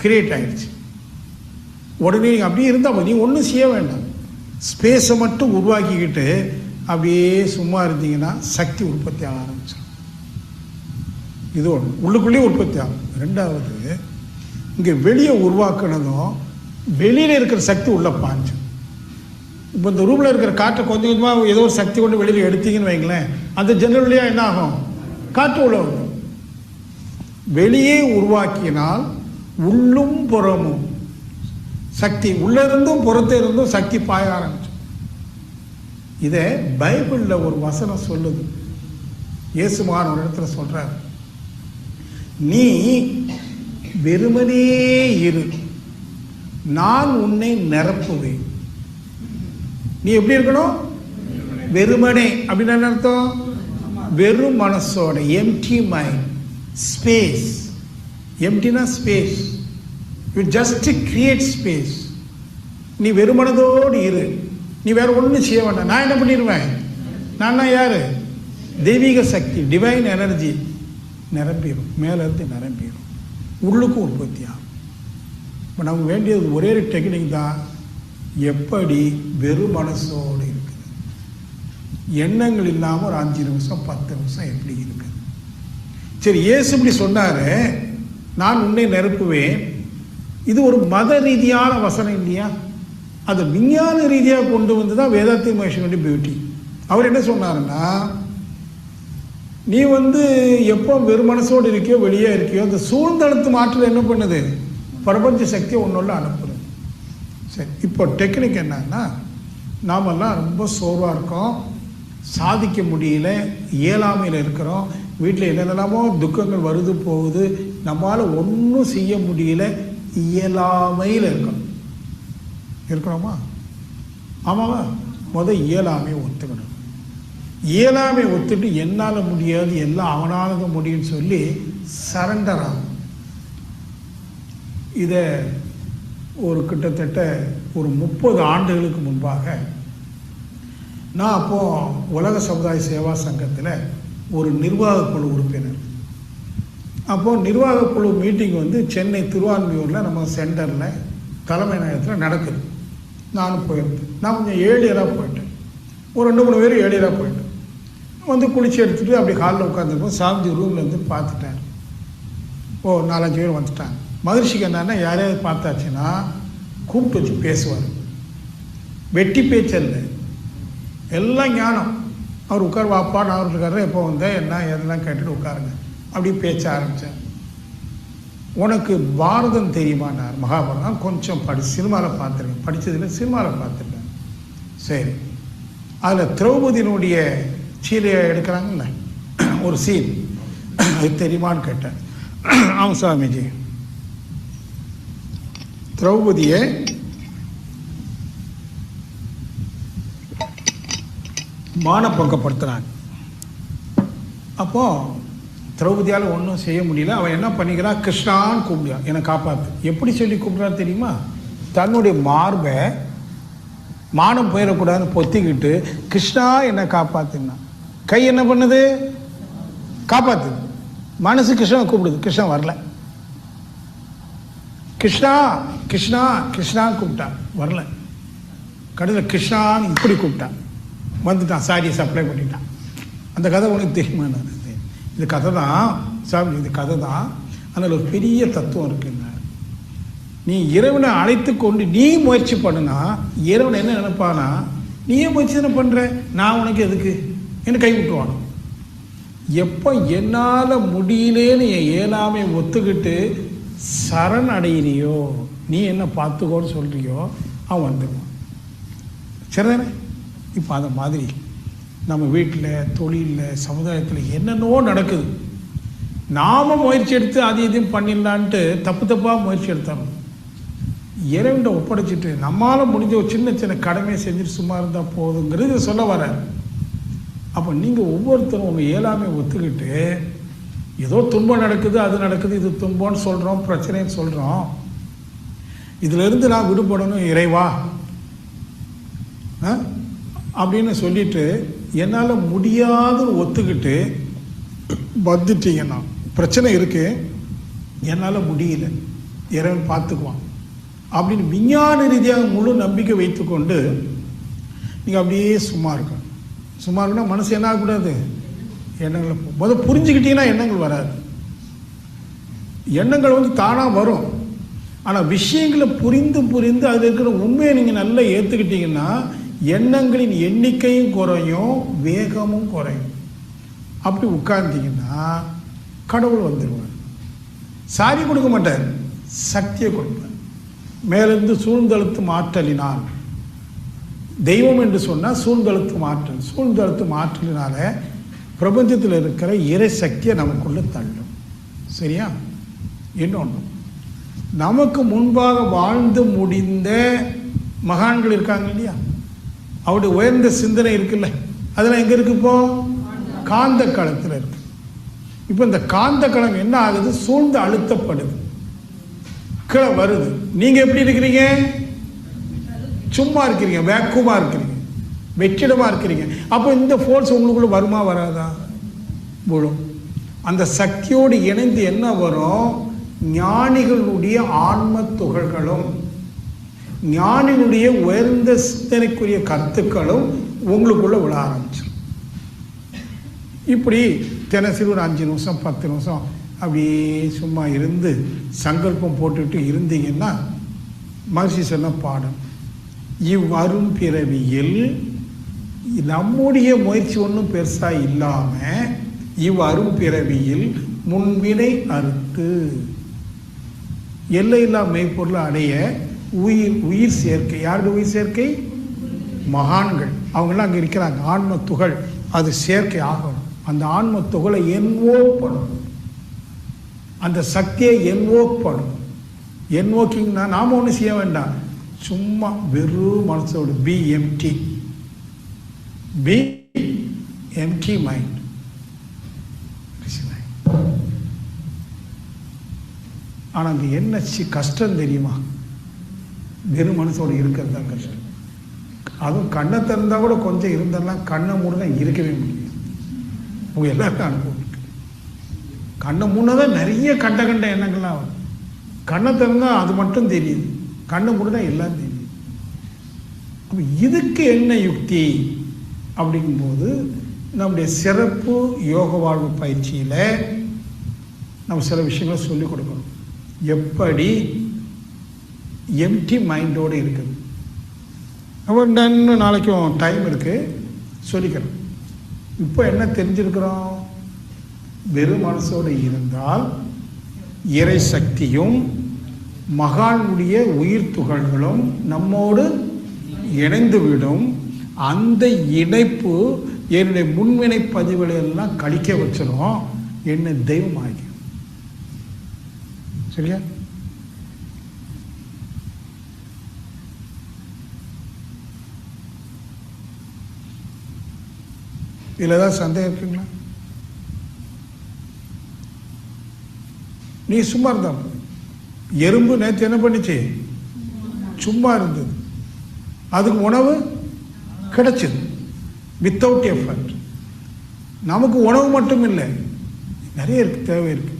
கிரியேட் ஆயிடுச்சு. உடனே நீங்கள் அப்படியே இருந்தால் நீ ஒன்றும் செய்ய வேண்டாம், ஸ்பேஸை மட்டும் உருவாக்கிக்கிட்டு அப்படியே சும்மா இருந்தீங்கன்னா சக்தி உற்பத்தி ஆக ஆரம்பிச்சிடும். இது ஒன்று, உள்ளுக்குள்ளேயே உற்பத்தி ஆகும். ரெண்டாவது, இங்கே வெளியே உருவாக்குனதும் வெளியில் இருக்கிற சக்தி உள்ளே பாஞ்சு. இப்போ இந்த ரூமில் இருக்கிற காற்றை கொஞ்சம் கொஞ்சமாக ஏதோ ஒரு சக்தி கொண்டு வெளியில் எடுத்தீங்கன்னு வைங்களேன், அந்த ஜன்னல் வழியாக என்ன ஆகும், காற்று உள்ள வரும். வெளியே உருவாக்கினால் உள்ளும் புறமும் சக்தி, உள்ள இருந்தும் புறத்தே இருந்தும் சக்தி பாய ஆரம்பிச்சு. இதை பைபிளில் ஒரு வசனம் சொல்லுது. இயேசுமான் ஒரு இடத்துல சொல்றார், நீ வெறுமனே இரு, நான் உன்னை நிரப்புவேன். நீ எப்படி இருக்கணும், வெறுமனே. அப்படின்னு என்ன அர்த்தம், வெறும் மனசோட, எம்டி மைண்ட், ஸ்பேஸ். எம்டினா space, you just create space. நீ வெறுமனதோடு இரு, நீ வேற ஒன்றும் செய்ய வேண்டாம். நான் என்ன பண்ணிடுவேன், நான் யாரு, தெய்வீக சக்தி, டிவைன் எனர்ஜி நிரம்பிடும், மேலேருந்து நிரம்பிடும், உள்ளுக்கும் உற்பத்தி ஆகும். இப்போ நமக்கு வேண்டியது ஒரே ஒரு டெக்னிக் தான், எப்படி வெறும் மனசோடு இருக்குது, எண்ணங்கள் இல்லாமல் ஒரு 5 நிமிஷம் 10 நிமிஷம் எப்படி இருக்குது. சரி, இயேசு இப்படி சொன்னாரு, நான் உன்னை நிரப்புவேன். இது ஒரு மத ரீதியான வசனம் இல்லையா, அது விஞ்ஞான ரீதியாக கொண்டு வந்து தான் வேதாத்திய மகேஷனுடைய பியூட்டி. அவர் என்ன சொன்னாருன்னா, நீ எப்போ வெறும் மனசோடு இருக்கியோ வெளியே இருக்கியோ, அந்த சூழ்ந்தழுத்து மாற்றல் என்ன பண்ணுது, பிரபஞ்ச சக்தியை ஒன்னொன்று அனுப்புது. சரி, இப்போ டெக்னிக் என்னன்னா, நாமெல்லாம் ரொம்ப சோர்வாக இருக்கோம், சாதிக்க முடியல, இயலாமையில் இருக்கிறோம், வீட்டில் என்னென்னலாமோ துக்கங்கள் வருது போகுது, நம்மளால் ஒன்றும் செய்ய முடியல, இயலாமையில் இருக்கிறோமா? ஆமாவா? இயலாமையை ஒத்துக்கணும். இயலாமை ஒத்துட்டு என்னால் முடியாது, எல்லாம் அவனால முடியும்னு சொல்லி சரண்டர் ஆகும். இதை ஒரு கிட்டத்தட்ட ஒரு 30 ஆண்டுகளுக்கு முன்பாக நான் அப்போது உலக சமுதாய சேவா சங்கத்தில் ஒரு நிர்வாக குழு உறுப்பினர். அப்போது நிர்வாக குழு மீட்டிங் சென்னை திருவான்மியூரில் நம்ம சென்டரில் தலைமை நகரத்தில் நடக்குது. நானும் போயிருந்தேன். நான் கொஞ்சம் ஏழியராக போயிட்டேன், ஒரு 2-3 பேர் ஏழியராக போயிட்டேன். குளிச்சு எடுத்துகிட்டு அப்படி ஹாலில் உட்காந்துருப்போம். சாந்தி ரூம்லேருந்து பார்த்துட்டார். 4-5 பேர் வந்துட்டாங்க. மகிழ்ச்சிக்கு என்னன்னா, யாரையாவது பார்த்தாச்சுன்னா கூப்பிட்டு வச்சு பேசுவார். வெட்டி பேச்சல்ல, எல்லாம் ஞானம். அவர் உட்கார், வாப்பா நான் இருக்காரு, எப்போ வந்தேன், என்ன எதெல்லாம் கேட்டுட்டு உட்காருங்க, அப்படி பேச்ச ஆரம்பித்தார். உனக்கு பாரதம் தெரியுமான்னார். மகாபாரதம் கொஞ்சம் சினிமாவில் பார்த்துருக்கேன், படித்ததில் சினிமாவில் பார்த்துருக்கேன். சரி, அதில் திரௌபதியினுடைய சீலையை எடுக்கிறாங்கல்ல ஒரு சீன், அது தெரியுமான்னு கேட்டேன். ஆமாம் சுவாமிஜி, திரௌபதியை மானப்பங்கப்படுத்துறாங்க. அப்போ திரௌபதியால் ஒன்றும் செய்ய முடியல. அவன் என்ன பண்ணிக்கிறான், கிருஷ்ணான்னு கூப்பிடுறான், என்னை காப்பாற்று. எப்படி சொல்லி கூப்பிட்றான்னு தெரியுமா, தன்னுடைய மார்பை மானம் போயிடக்கூடாதுன்னு பொத்திக்கிட்டு கிருஷ்ணா என்னை காப்பாத்துனா. கை என்ன பண்ணுது, காப்பாத்து. மனசு கிருஷ்ணனை கூப்பிடுது, கிருஷ்ணன் வரல. கிருஷ்ணா கிருஷ்ணா கிருஷ்ணான்னு கூப்பிட்டான், வரல. கடையில் கிருஷ்ணான்னு இப்படி கூப்பிட்டான், வந்துட்டான், சாரியை சப்ளை பண்ணிட்டான். அந்த கதை உனக்கு தெரியுமா? இது கதை தான் சாமி, இது கதை தான். அதில் ஒரு பெரிய தத்துவம் இருக்குங்க. நீ இறைவனை அழைத்து கொண்டு நீ முயற்சி பண்ணுனா, இறைவன் என்ன நினைப்பானா, நீயே முயற்சி தானே பண்ணுற, நான் உனக்கு எதுக்கு என்ன கை விட்டுவானோ. எப்போ என்னால் முடியலேன்னு என் இயலாமை ஒத்துக்கிட்டு சரண் அடையிறியோ, நீ என்ன பார்த்துக்கோன்னு சொல்கிறியோ, அவன் வந்துடுவான். சரிதானே? இப்போ அந்த மாதிரி நம்ம வீட்டில், தொழிலில், சமுதாயத்தில் என்னென்னோ நடக்குது. நாம் முயற்சி எடுத்து அது இதையும் பண்ணிடலான்ட்டு தப்பாக முயற்சி எடுத்தாலும் இறைவன்கிட்ட ஒப்படைச்சிட்டு நம்மளால் முடிஞ்ச ஒரு சின்ன சின்ன கடமையை செஞ்சுட்டு சும்மா இருந்தால் போதுங்கிறது சொல்ல வர. அப்போ நீங்கள் ஒவ்வொருத்தரும் உங்கள் இயலாமையை ஒத்துக்கிட்டு, ஏதோ துன்பம் நடக்குது, அது நடக்குது, இது துன்பம்னு சொல்கிறோம், பிரச்சனைன்னு சொல்கிறோம், இதிலிருந்து நான் விடுபடணும் இறைவா, அப்படின்னு சொல்லிட்டு என்னால் முடியாதுன்னு ஒத்துக்கிட்டு வந்துட்டீங்கன்னா பிரச்சனை இருக்கு, என்னால் முடியல, இறைவன் பார்த்துக்குவான் அப்படின்னு விஞ்ஞான ரீதியாக முழு நம்பிக்கை வைத்துக்கொண்டு நீங்கள் அப்படியே சும்மா இருக்கணும். சும்மா இருக்குன்னா மனசு என்ன ஆகக்கூடாது, எண்ணங்களை முதல் புரிஞ்சுக்கிட்டீங்கன்னா எண்ணங்கள் வராது. எண்ணங்கள் வந்து தானாக வரும். ஆனால் விஷயங்களை புரிந்து புரிந்து அதில் இருக்கிற உண்மையை நீங்கள் நல்லா ஏற்றுக்கிட்டீங்கன்னா எண்ணங்களின் எண்ணிக்கையும் குறையும், வேகமும் குறையும். அப்படி உட்கார்ந்தீங்கன்னா கடவுள் வந்துடுவார். சாரி கொடுக்க மாட்டார், சக்தியை கொடுப்பார். மேலிருந்து சூழ்ந்தழுத்தும் ஆற்றலினால், தெய்வம் என்று சொன்னால் சூழ்ந்தழுத்தும் ஆற்றல், சூழ்ந்தழுத்தும் ஆற்றலினால பிரபஞ்சத்தில் இருக்கிற இறை சக்தியை நமக்குள்ள தள்ளும். சரியா? இன்னொன்று, நமக்கு முன்பாக வாழ்ந்து முடிந்த மகான்கள் இருக்காங்க இல்லையா, அவருடைய உயர்ந்த சிந்தனை இருக்குல்ல, அதெல்லாம் எங்கே இருக்கு? இப்போ காந்த களத்தில் இருக்கு. இப்போ இந்த காந்த களம் என்ன ஆகுது? சூழ்ந்து அழுத்தப்படுது, கீழே வருது. நீங்க எப்படி இருக்கிறீங்க? சும்மா இருக்கிறீங்க, வேக்குமா இருக்கிறீங்க, வெற்றிடமா இருக்கிறீங்க. அப்போ இந்த ஃபோர்ஸ் உங்களுக்குள்ள வருமா வராதா? விழும். அந்த சக்தியோடு இணைந்து என்ன வரும்? ஞானிகளுடைய ஆன்ம துகள்களும் ஞானிகளுடைய உயர்ந்த சிந்தனைக்குரிய கருத்துக்களும் உங்களுக்குள்ள விழ ஆரம்பிச்சிடும். இப்படி தினசரி ஒரு 5 நிமிஷம் 10 நிமிஷம் அப்படியே சும்மா இருந்து சங்கல்பம் போட்டுட்டு இருந்தீங்கன்னா மகர்ஷி சொன்ன பாடம், இவ்வரும் பிறவியில் நம்முடைய முயற்சி ஒன்றும் பெருசாக இல்லாமல் இவ்வரும் பிறவியில் முன்வினை அறுத்து எல்லையில்லா மெய்ப்பொருளை அடைய உயிர் சேர்க்கை. யாருடைய உயிர் சேர்க்கை? மகான்கள். அவங்கெல்லாம் அங்கே இருக்கிறாங்க. ஆன்ம துகள் அது சேர்க்கை ஆகணும். அந்த ஆன்ம துகளை என்வோக் பண்ணணும், அந்த சக்தியை என்வோக் பண்ணணும். என்வோக்கிங்னா நாம் ஒன்றும் செய்ய வேண்டாம், சும்மா வெறும் மனசோடு பி எம்டி மைண்ட். ஆனால் அந்த என்ன கஷ்டம் தெரியுமா? வெறும் மனசோடு இருக்கிறது தான் கஷ்டம். அதுவும் கண்ணை திறந்தா கூட கொஞ்சம் இருந்தெல்லாம் கண்ணை மூடனா இருக்கவே முடியும். உங்க எல்லாருக்கும் அனுபவம் இருக்கு. கண்ணை மூடதான் நிறைய கண்ட எண்ணங்கள்லாம் வரும். கண்ணை திறந்தா அது மட்டும் தெரியுது, கண்ணை மூடனா எல்லாம் தெரியுது. அப்போ இதுக்கு என்ன யுக்தி அப்படிங்கும்போது நம்முடைய சிறப்பு யோக வாழ்வு பயிற்சியில் நம்ம சில விஷயங்களை சொல்லிக் கொடுக்கணும். எப்படி எம்டி மைண்டோடு இருக்குது. அப்போ இன்னும் நாளைக்கும் டைம் இருக்குது, சொல்லிக்கிறோம். இப்போ என்ன தெரிஞ்சிருக்கிறோம்? வெறும் மனசோடு இருந்தால் இறை சக்தியும் மகானுடைய உயிர் துகள்களும் நம்மோடு இணைந்து விடும். அந்த இணைப்பு என்னுடைய முன்வினை பதிவுகளை எல்லாம் கழிக்க வச்சிடும், என்ன தெய்வம் ஆகிடும். சரியா? இதில் ஏதாவது சந்தேகம் இருக்குங்களா? நீ சும்மா இருந்தா, எறும்பு நேற்று என்ன பண்ணிச்சு? சும்மா இருந்தது, அதுக்கு உணவு கிடைச்சது வித்தவுட் எஃபர்ட். நமக்கு உணவு மட்டும் இல்லை, நிறைய இருக்கு, தேவை இருக்கு.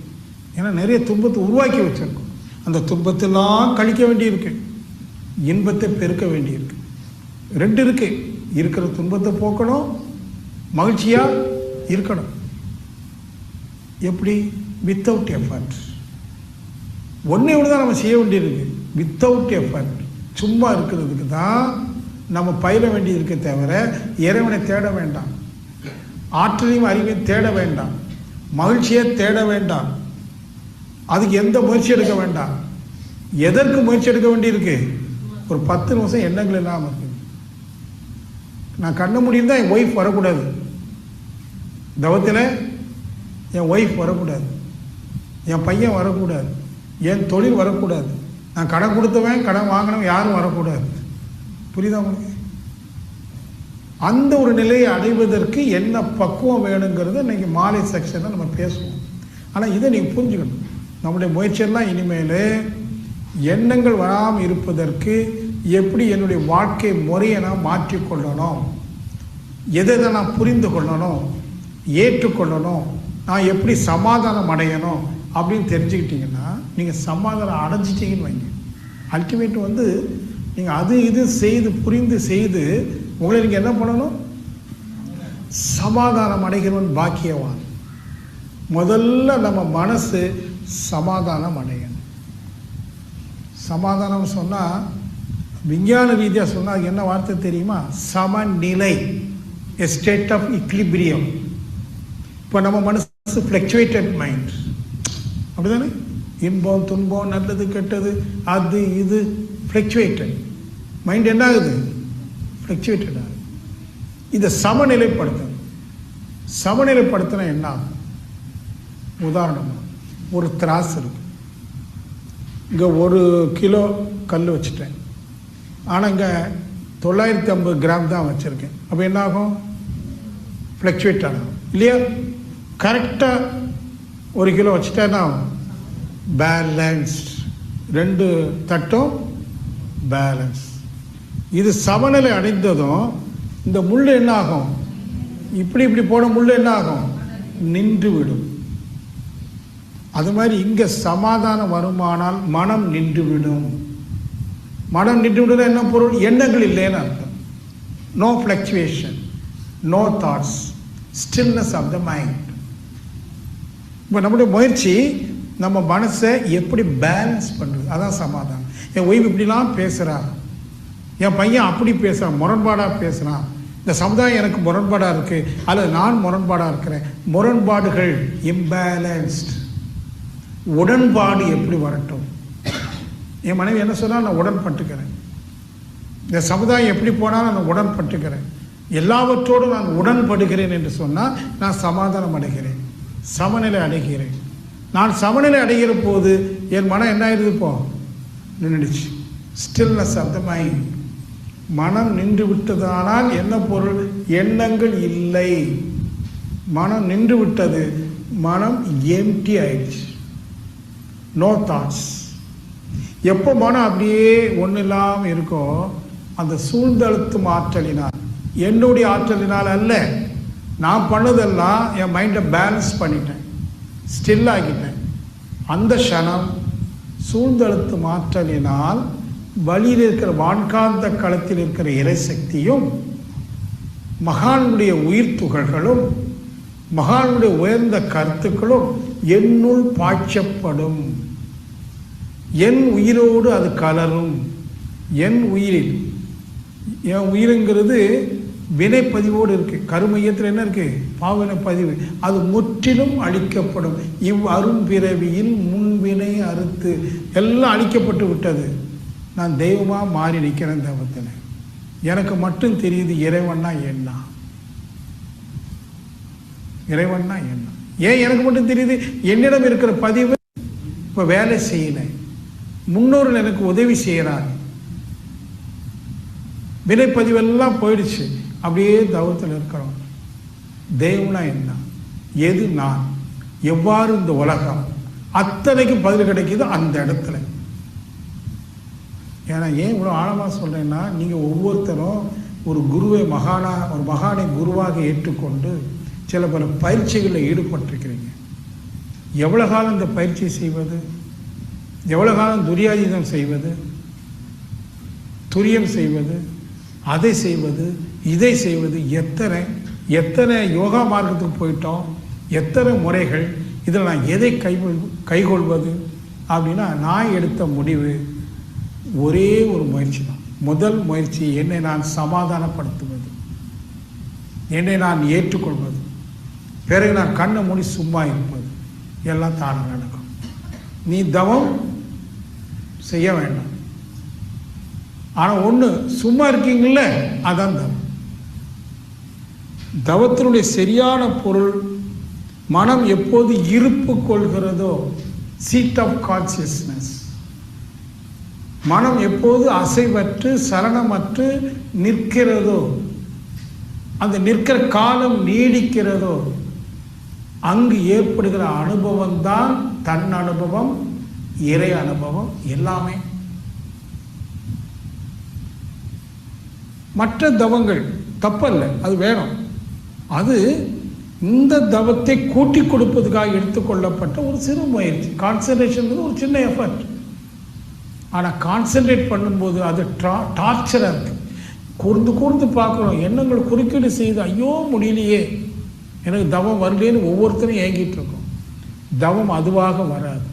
ஏன்னா நிறைய துன்பத்தை உருவாக்கி வச்சிருக்கோம். அந்த துன்பத்தெல்லாம் கழிக்க வேண்டியிருக்கு, இன்பத்தை பெருக்க வேண்டியிருக்கு. 2 இருக்கு. இருக்கிற துன்பத்தை போக்கணும், மகிழ்ச்சியா இருக்கணும். எப்படி? Without effort. ஒன்னே ஒன்று தான் நம்ம செய்ய வேண்டியிருக்கு, வித்தவுட் எஃபர்ட். சும்மா இருக்கிறதுக்கு தான் நம்ம பயில வேண்டியிருக்க தவிர இறைவனை தேட வேண்டாம், ஆற்றலையும் அறிவையும் தேட வேண்டாம், மகிழ்ச்சியை தேட வேண்டாம், அதுக்கு எந்த முயற்சி எடுக்க வேண்டாம். எதற்கு முயற்சி எடுக்க வேண்டியிருக்கு? ஒரு 10 நிமிஷம் எண்ணங்கள் இல்லாமல் இருக்கு. நான் கண்ண முடியிருந்தா என் ஒய்ஃப் வரக்கூடாது, தவத்தில் என் ஒய்ஃப் வரக்கூடாது, என் பையன் வரக்கூடாது, என் தொழில் வரக்கூடாது, நான் கடன் கொடுத்தவன் கடன் வாங்கினவன் யாரும் வரக்கூடாது. புரியுதா உங்களுக்கு? அந்த ஒரு நிலையை அடைவதற்கு என்ன பக்குவம் வேணுங்கிறத இன்னைக்கு மாலை செக்ஷனில் நம்ம பேசுவோம். ஆனால் இதை நீங்கள் புரிஞ்சுக்கணும். நம்முடைய முயற்சியெல்லாம் இனிமேல் எண்ணங்கள் வராமல் இருப்பதற்கு எப்படி என்னுடைய வாழ்க்கை முறையை நான் மாற்றிக்கொள்ளணும், எதை நான் புரிந்து கொள்ளணும், ஏற்றுக்கொள்ளணும், நான் எப்படி சமாதானம் அடையணும் அப்படின்னு தெரிஞ்சுக்கிட்டீங்கன்னா நீங்கள் சமாதானம் அடைஞ்சிட்டீங்கன்னு வைங்க. அல்டிமேட் வந்து நீங்கள் அது இது செய்து புரிந்து செய்து உங்களை நீங்கள் என்ன பண்ணணும்? சமாதானம் அடைகிறவன் பாக்கியவான். முதல்ல நம்ம மனசு சமாதானம் அடையணும். சமாதானம் சொன்னால் விஞ்ஞான ரீதியாக சொன்னால் அது என்ன வார்த்தை தெரியுமா? சமநிலை, a state of equilibrium. இப்போ நம்ம மனசு ஃப்ளக்சுவேட்டட் மைண்ட், அப்படிதானே? இன்பம் துன்பம் நல்லது கெட்டது அது இது ஃப்ளக்சுவேட்டட் மைண்ட் என்ன ஆகுது? ஃப்ளக்சுவேட்டட் ஆகுது. இதை சமநிலைப்படுத்தணும். சமநிலைப்படுத்தினா என்ன ஆகும்? உதாரணமாக ஒரு திராஸ் இருக்கு, இங்கே 1 கிலோ கல் வச்சுட்டேன், ஆனால் இங்கே 950 கிராம் தான் வச்சுருக்கேன். அப்போ என்ன ஆகும்? ஃப்ளக்சுவேட் ஆகும் இல்லையா? கரெக்டாக 1 கிலோ வச்சுட்டா என்ன ஆகும்? பேலன்ஸ்ட். 2 தட்டும் பேலன்ஸ். இது சமநிலை அடைந்ததும் இந்த முள் என்ன ஆகும்? இப்படி போன முள் என்ன ஆகும்? நின்று விடும். அது மாதிரி இங்கே சமாதானம் வருமானால் மனம் நின்று விடும். மனம் நின்று விடுனா என்ன பொருள்? எண்ணங்கள் இல்லைன்னு அர்த்தம். No fluctuation, no thoughts, stillness of the mind. இப்போ நம்முடைய முயற்சி நம்ம மனசை எப்படி பேலன்ஸ் பண்ணுறது, அதான் சமாதானம். என் ஒய்ஃப் இப்படிலாம் பேசுகிறா, என் பையன் அப்படி பேசுகிறான், முரண்பாடாக பேசுகிறான், இந்த சமுதாயம் எனக்கு முரண்பாடாக இருக்குது, அல்லது நான் முரண்பாடாக இருக்கிறேன். முரண்பாடுகள் இம்பேலன்ஸ்ட். உடன்பாடு எப்படி வரட்டும்? என் மனைவி என்ன சொன்னால் நான் உடன்பட்டுக்கிறேன். இந்த சமுதாயம் எப்படி போனாலும் நான் உடன்பட்டுக்கிறேன். எல்லாவற்றோடும் நான் உடன்படுகிறேன் என்று சொன்னால் நான் சமாதானம் அடைகிறேன், சமநிலை அடைகிறேன். நான் சமநிலை அடைகிற போது என் மனம் என்ன ஆயிடுது? இப்போ நின்றுடுச்சு. Stillness of the mind. மனம் நின்று விட்டதானால் என்ன பொருள்? எண்ணங்கள் இல்லை. மனம் நின்று விட்டது, மனம் எம்டி ஆயிடுச்சு. No thoughts. எப்போ மனம் அப்படியே ஒன்றும் இல்லாமல் இருக்கோ, அந்த சூழ்ந்தழுத்தும் ஆற்றலினால், என்னுடைய ஆற்றலினால் அல்ல, நான் பண்ணதெல்லாம் என் மைண்டை பேலன்ஸ் பண்ணிட்டேன், ஸ்டில் ஆகிட்டேன். அந்த க்ஷணம் சூழ்ந்தழுத்தும் ஆற்றலினால் வழியில் இருக்கிற வான்காந்த களத்தில் இருக்கிற இறைசக்தியும் மகானுடைய உயிர் துகள்களும் மகானுடைய உயர்ந்த கருத்துக்களும் என்னுள் பாய்ச்சப்படும். என் உயிரோடு அது கலரும். என் உயிரில், என் உயிருங்கிறது வினைப்பதிவோடு இருக்கு. கருமையத்தில் என்ன இருக்கு? பாவனை பதிவு. அது முற்றிலும் அழிக்கப்படும். அரும்பிறவியில் முன்வினை அறுத்து எல்லாம் அழிக்கப்பட்டு விட்டது. நான் தெய்வமாக மாறி நிற்கிறேன் தெய்வத்தில். எனக்கு மட்டும் தெரியுது இறைவன்னா என்ன, இறைவன்னா என்ன. ஏன் எனக்கு மட்டும் தெரியுது? என்னிடம் இருக்கிற பதிவு இப்போ வேலை செய்யலை. முன்னோர்கள் எனக்கு உதவி செய்கிறாங்க. வினைப்பதிவெல்லாம் போயிடுச்சு. அப்படியே தவத்தில் இருக்கிறோம். தெய்வம்னா என்ன, எது நான், எவ்வாறு இந்த உலகம், அத்தனைக்கும் பதில் கிடைக்குது அந்த இடத்துல. ஏன்னா ஏன் இவ்வளோ ஆழமாக சொல்கிறேன்னா, நீங்கள் ஒவ்வொருத்தரும் ஒரு குருவை ஒரு மகானை குருவாக ஏற்றுக்கொண்டு சில பல பயிற்சிகளில் ஈடுபட்டிருக்கிறீங்க. எவ்வளோ காலம் இந்த பயிற்சி செய்வது? எவ்வளோ காலம் துரியாதீதம் செய்வது, துரியம் செய்வது, அதை செய்வது, இதை செய்வது? எத்தனை யோகா மார்க்கத்துக்கு போயிட்டோம், எத்தனை முறைகள். இதில் நான் எதை கைகொள்வது அப்படின்னா, நான் எடுத்த முடிவு ஒரே ஒரு முயற்சி தான். முதல் முயற்சி என்னை நான் சமாதானப்படுத்துவது, என்னை நான் ஏற்றுக்கொள்வது. பிறகு நான் கண்ணை மூடி சும்மா இருப்பது. எல்லாம் தானாக நடக்கும். நீ தவம் செய்ய வேண்டாம். ஆனால் ஒன்று, சும்மா இருக்கீங்கள, அதான் தவம். தவத்தினுடைய சரியான பொருள், மனம் எப்போது இருப்பு கொள்கிறதோ, சீட் ஆஃப் கான்சியஸ்னஸ், மனம் எப்போது அசைவற்று சலனமற்று நிற்கிறதோ, அந்த நிற்கிற காலம் நீடிக்கிறதோ, அங்கு ஏற்படுகிற அனுபவம் தான் தன் அனுபவம், இறை அனுபவம், எல்லாமே. மற்ற தவங்கள் தப்பல்ல, அது வேணும். அது இந்த தவத்தை கூட்டி கொடுப்பதுக்காக எடுத்துக்கொள்ளப்பட்ட ஒரு சிறு முயற்சி. கான்சன்ட்ரேஷன் ஒரு சின்ன எஃபர்ட். ஆனால் கான்சன்ட்ரேட் பண்ணும்போது அது டார்ச்சராக இருக்குது. கூர்ந்து பார்க்குறோம், எண்ணங்கள் குறுக்கீடு செய்து ஐயோ முடியலையே, எனக்கு தவம் வரலேன்னு ஒவ்வொருத்தரும் ஏங்கிட்டு இருக்கோம். தவம் அதுவாக வராது.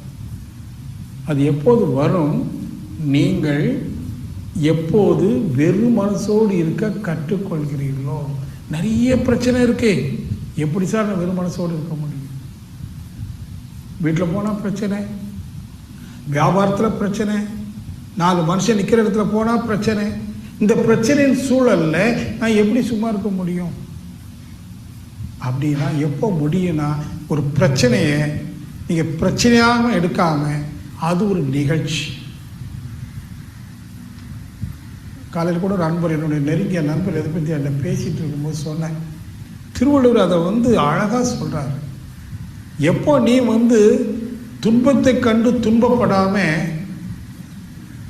அது எப்போது வரும்? நீங்கள் எப்போது வெறும் மனசோடு இருக்க கற்றுக்கொள்கிறீர்களோ. நிறைய பிரச்சனை இருக்கு. எப்படி சார் நான் வெறும் மனசோடு இருக்க முடியும்? வீட்டில் போனால் பிரச்சனை, வியாபாரத்தில் பிரச்சனை, 4 மனுஷன் நிற்கிற இடத்துல போனால் பிரச்சனை. இந்த பிரச்சனையின் சூழலில் நான் எப்படி சும்மா இருக்க முடியும்? அப்படின்னா எப்போ முடியும்னா, ஒரு பிரச்சனையை நீங்கள் பிரச்சனையாக எடுக்காமல் அது ஒரு நிகழ்ச்சி. காலையில் கூட ஒரு நண்பர், என்னுடைய நெருங்கிய நண்பர், எதை பற்றி அதை பேசிகிட்டு இருக்கும்போது சொன்னேன். திருவள்ளுவர் அதை அழகாக சொல்கிறார். எப்போ நீ துன்பத்தை கண்டு துன்பப்படாமல்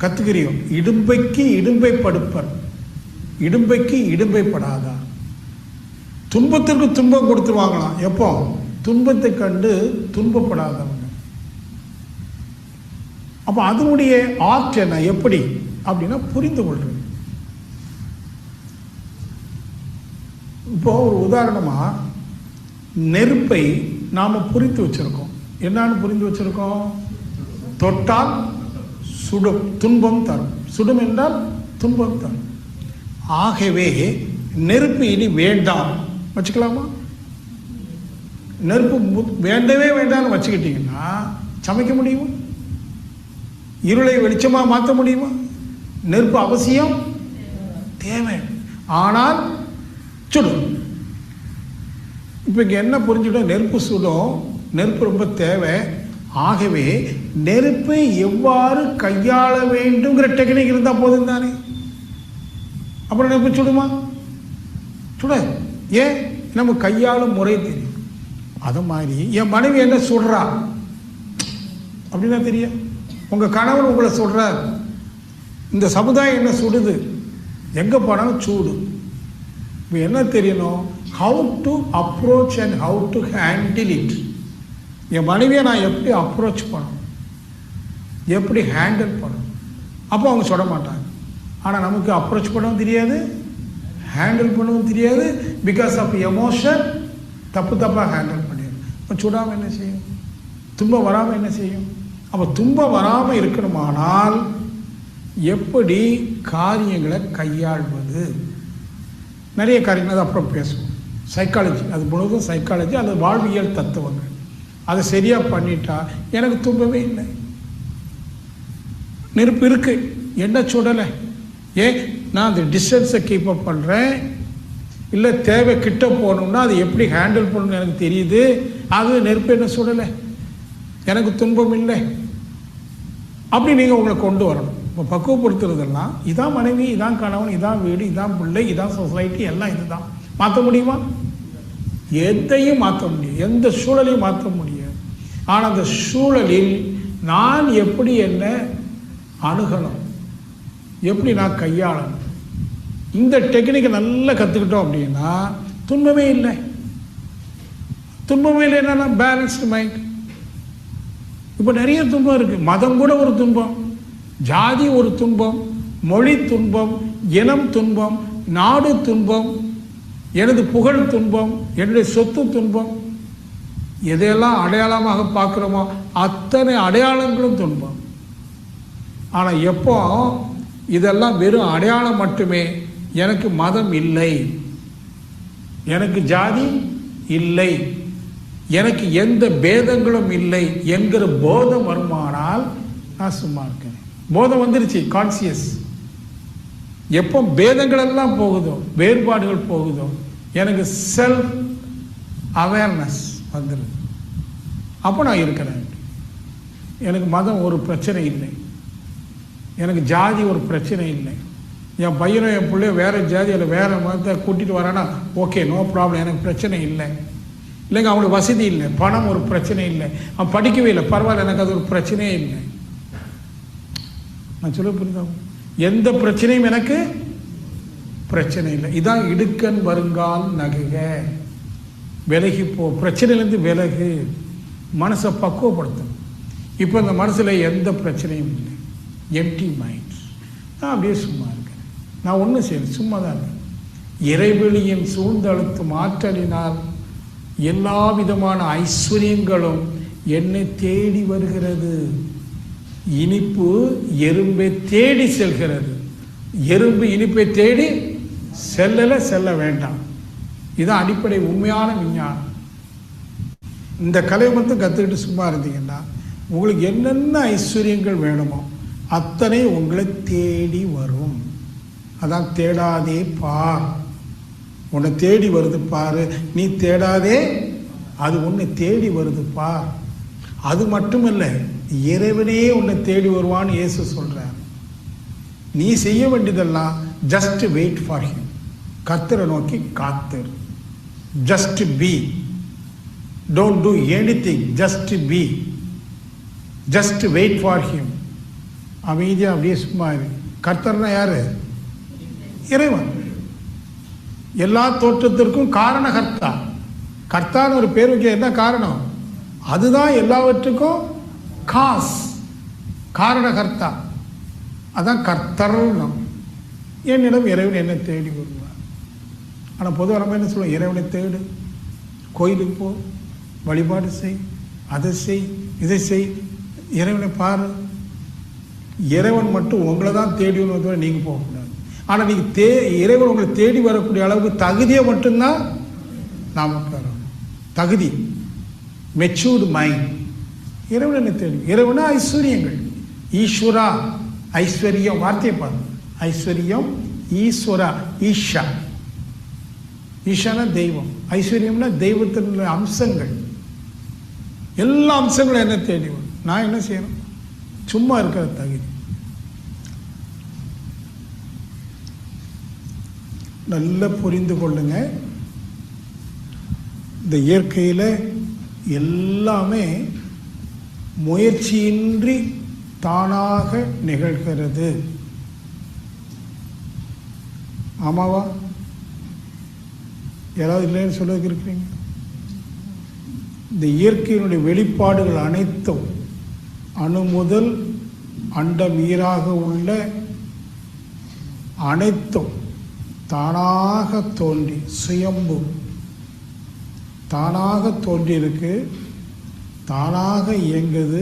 கற்றுக்கிறியோ, இடும்பைக்கு இடும்பை படுப்பர், இடும்பைக்கு இடும்பைப்படாதா. துன்பத்திற்கு துன்பம் கொடுத்துருவாங்களாம். எப்போ? துன்பத்தை கண்டு துன்பப்படாதவங்க. அப்போ அதனுடைய ஆர்ட் என்ன, எப்படி அப்படின்னா புரிந்து கொள்றது. இப்போ ஒரு உதாரணமாக, நெருப்பை நாம் புரிந்து வச்சுருக்கோம். என்னன்னு புரிந்து வச்சுருக்கோம்? தொட்டால் சுடும், துன்பம் தரும். சுடும் என்றால் துன்பம் தரும். ஆகவே நெருப்பு இனி வேண்டாம் வச்சுக்கலாமா? நெருப்பு வேண்டவே வேண்டாம்னு வச்சுக்கிட்டீங்கன்னா சமைக்க முடியுமா? இருளை வெளிச்சமாக மாற்ற முடியுமா? நெருப்பு அவசியம், தேவை. ஆனால் சுடும். இப்போ இங்கே என்ன புரிஞ்சுட்டோம்? நெருப்பு சுடும், நெருப்பு ரொம்ப தேவை. ஆகவே நெருப்பை எவ்வாறு கையாள வேண்டுங்கிற டெக்னிக் இருந்தால் போதும் தானே. அப்புறம் நெருப்பு சுடுமா? சுட. ஏன்? நம்ம கையாளும் முறை தெரியும். அது மாதிரி என் மனைவி என்ன சுடுறா அப்படின்னா தெரியும். உங்கள் கணவன் உங்களை சொல்கிறார், இந்த சமுதாயம் என்ன சுடுது, எங்கே போனாலும் சூடு. இப்போ என்ன தெரியணும்? How to approach and how to handle it. என் மனைவியை நான் எப்படி அப்ரோச் பண்ணணும், எப்படி ஹேண்டில் பண்ணணும். அப்போ அவங்க சொல்ல மாட்டாங்க. ஆனால் நமக்கு அப்ரோச் பண்ணவும் தெரியாது, ஹேண்டில் பண்ணவும் தெரியாது. பிகாஸ் ஆஃப் எமோஷன் தப்பாக ஹேண்டில் பண்ணிடும். இப்போ சுடாமல் என்ன செய்யும்? துன்பம் வராமல் என்ன செய்யும்? அப்போ துன்பம் வராமல் இருக்கணுமானால் எப்படி காரியங்களை கையாள்வது? நிறைய காரியங்கள் அது அப்புறம் பேசுவோம். சைக்காலஜி, அது முழுவதும் சைக்காலஜி, அது வாழ்வியல் தத்துவங்கள். அதை சரியாக பண்ணிட்டா எனக்கு துன்பமே இல்லை. நெருப்பு இருக்கு, என்ன சுடலை. ஏன்? நான் அந்த டிஸ்டன்ஸை கீப்பப் பண்ணுறேன். இல்லை தேவை கிட்ட போகணும்னா அது எப்படி ஹேண்டில் பண்ணணும்னு எனக்கு தெரியுது. அது நெருப்பு என்ன சுடலை, எனக்கு துன்பம் இல்லை. அப்படி நீங்கள் உங்களை கொண்டு வரணும். இப்போ பக்குவப்படுத்துறதெல்லாம் இதான் மனைவி, இதான் கணவன், இதான் வீடு, இதான் பிள்ளை, இதான் சொசைட்டி, எல்லாம் இதுதான். மாற்ற முடியுமா? எதையும் மாற்ற முடியும், எந்த சூழலையும் மாற்ற முடியாது. ஆனால் அந்த சூழலில் நான் எப்படி என்ன அணுகணும், எப்படி நான் கையாளணும், இந்த டெக்னிக்கை நல்லா கற்றுக்கிட்டோம் அப்படின்னா துன்பமே இல்லை. துன்பமே இல்லை. என்னன்னா பேலன்ஸ்டு மைண்ட். இப்போ நிறைய துன்பம் இருக்குது. மதம் கூட ஒரு துன்பம், ஜாதி ஒரு துன்பம், மொழி துன்பம், இனம் துன்பம், நாடு துன்பம், எனது புகழ் துன்பம், என்னுடைய சொத்து துன்பம். எதையெல்லாம் அடையாளமாக பார்க்குறோமோ அத்தனை அடையாளங்களும் துன்பம். ஆனால் எப்போ இதெல்லாம் வெறும் அடையாளம் மட்டுமே, எனக்கு மதம் இல்லை, எனக்கு ஜாதி இல்லை, எனக்கு எந்த பேதங்களும் இல்லை என்கிற போதம் வருமானால் நான் சும்மா இருக்கேன். போதம் வந்துருச்சு, கான்சியஸ். எப்போ பேதங்கள் எல்லாம் போகுதோ, வேறுபாடுகள் போகுதோ, எனக்கு செல்ஃப் அவேர்னஸ் வந்துடுது. அப்போ நான் இருக்கிறேன். எனக்கு மதம் ஒரு பிரச்சனை இல்லை, எனக்கு ஜாதி ஒரு பிரச்சனை இல்லை. என் பையனும் என் பிள்ளைய வேறு ஜாதியில் வேறு மதத்தை கூட்டிகிட்டு வரானா ஓகே, நோ ப்ராப்ளம், எனக்கு பிரச்சனை இல்லை. இல்லைங்க அவங்களுக்கு வசதி இல்லை, பணம் ஒரு பிரச்சனை இல்லை, அவன் படிக்கவே இல்லை, பரவாயில்ல, எனக்கு அது ஒரு பிரச்சனையே இல்லை. நான் சொல்ல புரியுதா? எந்த பிரச்சனையும் எனக்கு பிரச்சனை இல்லை. இதான் இடுக்கண் வருங்கால் நகுக, விலகி போ, பிரச்சனையிலேருந்து விலகு, மனசை பக்குவப்படுத்தணும். இப்போ இந்த மனசில் எந்த பிரச்சனையும் இல்லை, எம்டி மைண்ட். நான் அப்படியே சும்மா இருக்கேன், நான் ஒன்றும் செய்யலை, சும்மா தான் இருக்கேன். இறைவெளியின் சூழ்ந்தழுத்தும் ஆற்றலினால் எல்லா விதமான ஐஸ்வர்யங்களும் என்னை தேடி வருகிறது. இனிப்பு எறும்பை தேடி செல்கிறது, எறும்பு இனிப்பை தேடி செல்ல வேண்டாம். இதுதான் அடிப்படை உண்மையான விஞ்ஞானம். இந்த கலையை மட்டும் கற்றுக்கிட்டு சும்மா இருந்தீங்கன்னா உங்களுக்கு என்னென்ன ஐஸ்வர்யங்கள் வேணுமோ அத்தனை உங்களை தேடி வரும். அதான் தேடாதே பார், உன்னை தேடி வருது பாரு. நீ தேடாதே, அது உன்னை தேடி வருது பார். அது மட்டும் இல்லை, இறைவனே உன்னை தேடி வருவான்னு இயேசு சொல்றார். நீ செய்ய வேண்டியதெல்லாம் ஜஸ்ட் வெயிட் ஃபார் ஹிம், கர்த்தரை நோக்கி காத்திரு. Just be, don't do anything, just be, just wait for him. அமைதியாக அப்படியே சும்மா இரு. கர்த்தர்னா யாரு? இறைவன். எல்லா தோற்றத்திற்கும் காரணகர்த்தா. கர்த்தான்னு ஒரு பேர் வைக்க என்ன காரணம்? அதுதான் எல்லாவற்றுக்கும் காஸ், காரணகர்த்தா. அதான் கர்த்தர்னு. என்னிடம் இறைவன் என்ன தேடி வருவார். ஆனால் பொதுவாக நம்ம என்ன சொல்லுவோம்? இறைவனை தேடு, கோயிலுக்கு போ, வழிபாடு செய், அதை செய், இதை செய், இறைவனை பாரு. இறைவன் மட்டும் உங்களை தான் தேடி வருவதை நீங்கள் போகக்கூடாது. ஆனால் நீங்கள் இறைவன் உங்களை தேடி வரக்கூடிய அளவுக்கு தகுதியை மட்டும்தான் நாம் பெறணும். தகுதி, மெச்சூர்டு மைண்ட். இறைவனை தேடி, இறைவனா ஐஸ்வர்யங்கள். ஈஸ்வரா, ஐஸ்வர்யம், வார்த்தையை பாருங்க. ஐஸ்வர்யம், ஈஸ்வரா, ஈஷா. ஈஷானா தெய்வம், ஐஸ்வர்யம்னா தெய்வத்தினுடைய அம்சங்கள். எல்லா அம்சங்களும் என்ன தேடி வரும். நான் என்ன செய்யணும்? சும்மா இருக்கிற தகுதி. நல்லா புரிந்து கொள்ளுங்க. இந்த இயற்கையில் எல்லாமே முயற்சியின்றி தானாக நிகழ்கிறது. ஆமாவா? யாராவது இல்லைன்னு சொல்லுறதுக்கு இருக்கிறீங்க? இந்த இயற்கையினுடைய வெளிப்பாடுகள் அனைத்தும் அணு முதல் அண்டம் ஈராக உள்ள அனைத்தும் தானாக தோன்றி, சுயம்பு, தானாக தோன்றியிருக்கு, தானாக இயங்குது.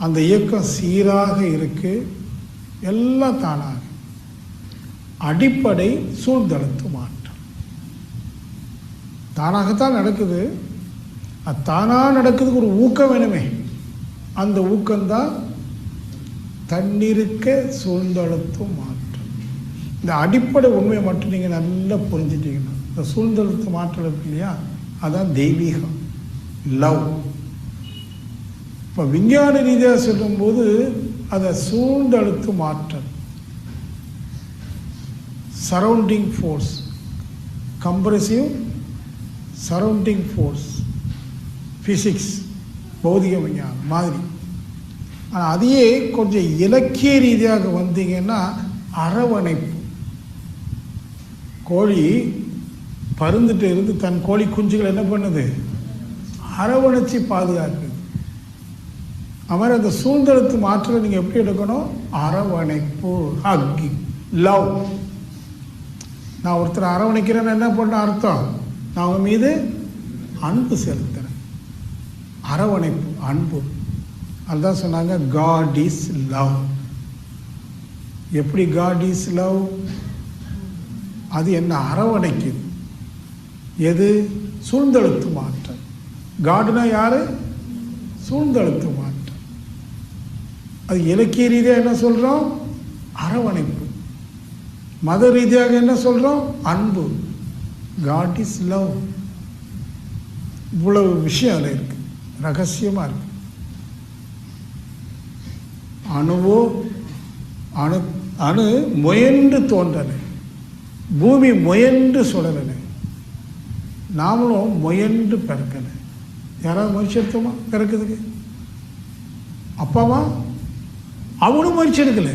அந்த இயக்கம் சீராக இருக்கு, எல்லாம் தானாக. அடிப்படை சூழ்ந்தழுத்து மாற்றம். தானாகத்தான் நடக்குது. அது தானாக நடக்குதுக்கு ஒரு ஊக்கம் வேணுமே. அந்த ஊக்கம்தான் தன்னிருக்க சூழ்ந்தழுத்து மாற்றம். இந்த அடிப்படை உண்மையை மட்டும் நீங்கள் நல்லா புரிஞ்சுட்டீங்கன்னா, இந்த சூழ்ந்தழுத்து மாற்றம் இருக்கு இல்லையா, அதான் தெய்வீகம், லவ். இப்போ விஞ்ஞான ரீதியாக சொல்லும்போது அதை சூழ்ந்தழுத்து மாற்றம், surrounding force, compressive surrounding force, physics, பௌதிக விஞ்ஞானம் மாதிரி. ஆனால் அதையே கொஞ்சம் இலக்கிய ரீதியாக வந்தீங்கன்னா அரவணைப்பு. கோழி பருந்துட்டு இருந்து தன் கோழி குஞ்சுகள் என்ன பண்ணுது? அரவணைச்சி பாதுகாக்குது. அது அந்த சூழ்ந்தழுத்து மாற்றலை நீங்கள் எப்படி எடுக்கணும்? அரவணைப்பு, ஹக்கி, லவ். நான் ஒருத்தர் அரவணைக்கிறேன்னு என்ன பண்ண அர்த்தம்? நான் அவங்க மீது அன்பு செலுத்துறேன். அரவணைப்பு, அன்பு. அதுதான் சொன்னாங்க காட் இஸ் லவ். எப்படி காட் இஸ் லவ்? அது என்ன அரவணைக்குது. எது? சூழ்ந்தழுத்து மாற்றம். காடுனா யாரு? சூழ்ந்தழுத்து மாற்றம். அது இலக்கிய ரீதியாக என்ன சொல்றோம்? அரவணைப்பு. மத ரீதியாக என்ன சொல்றோம்? அன்பு. God is love. இவ்வளவு விஷயம் அதில் இருக்கு, ரகசியமா இருக்கு. அணுவோ அணு முயன்று தோன்றலை, பூமி முயன்று சுடலை, நாமளும் முயன்று பிறக்கலை. யாராவது முயற்சி எடுத்தோமா பிறக்குதுக்கு? அப்பாவா? அவனும் முயற்சி எடுக்கலை.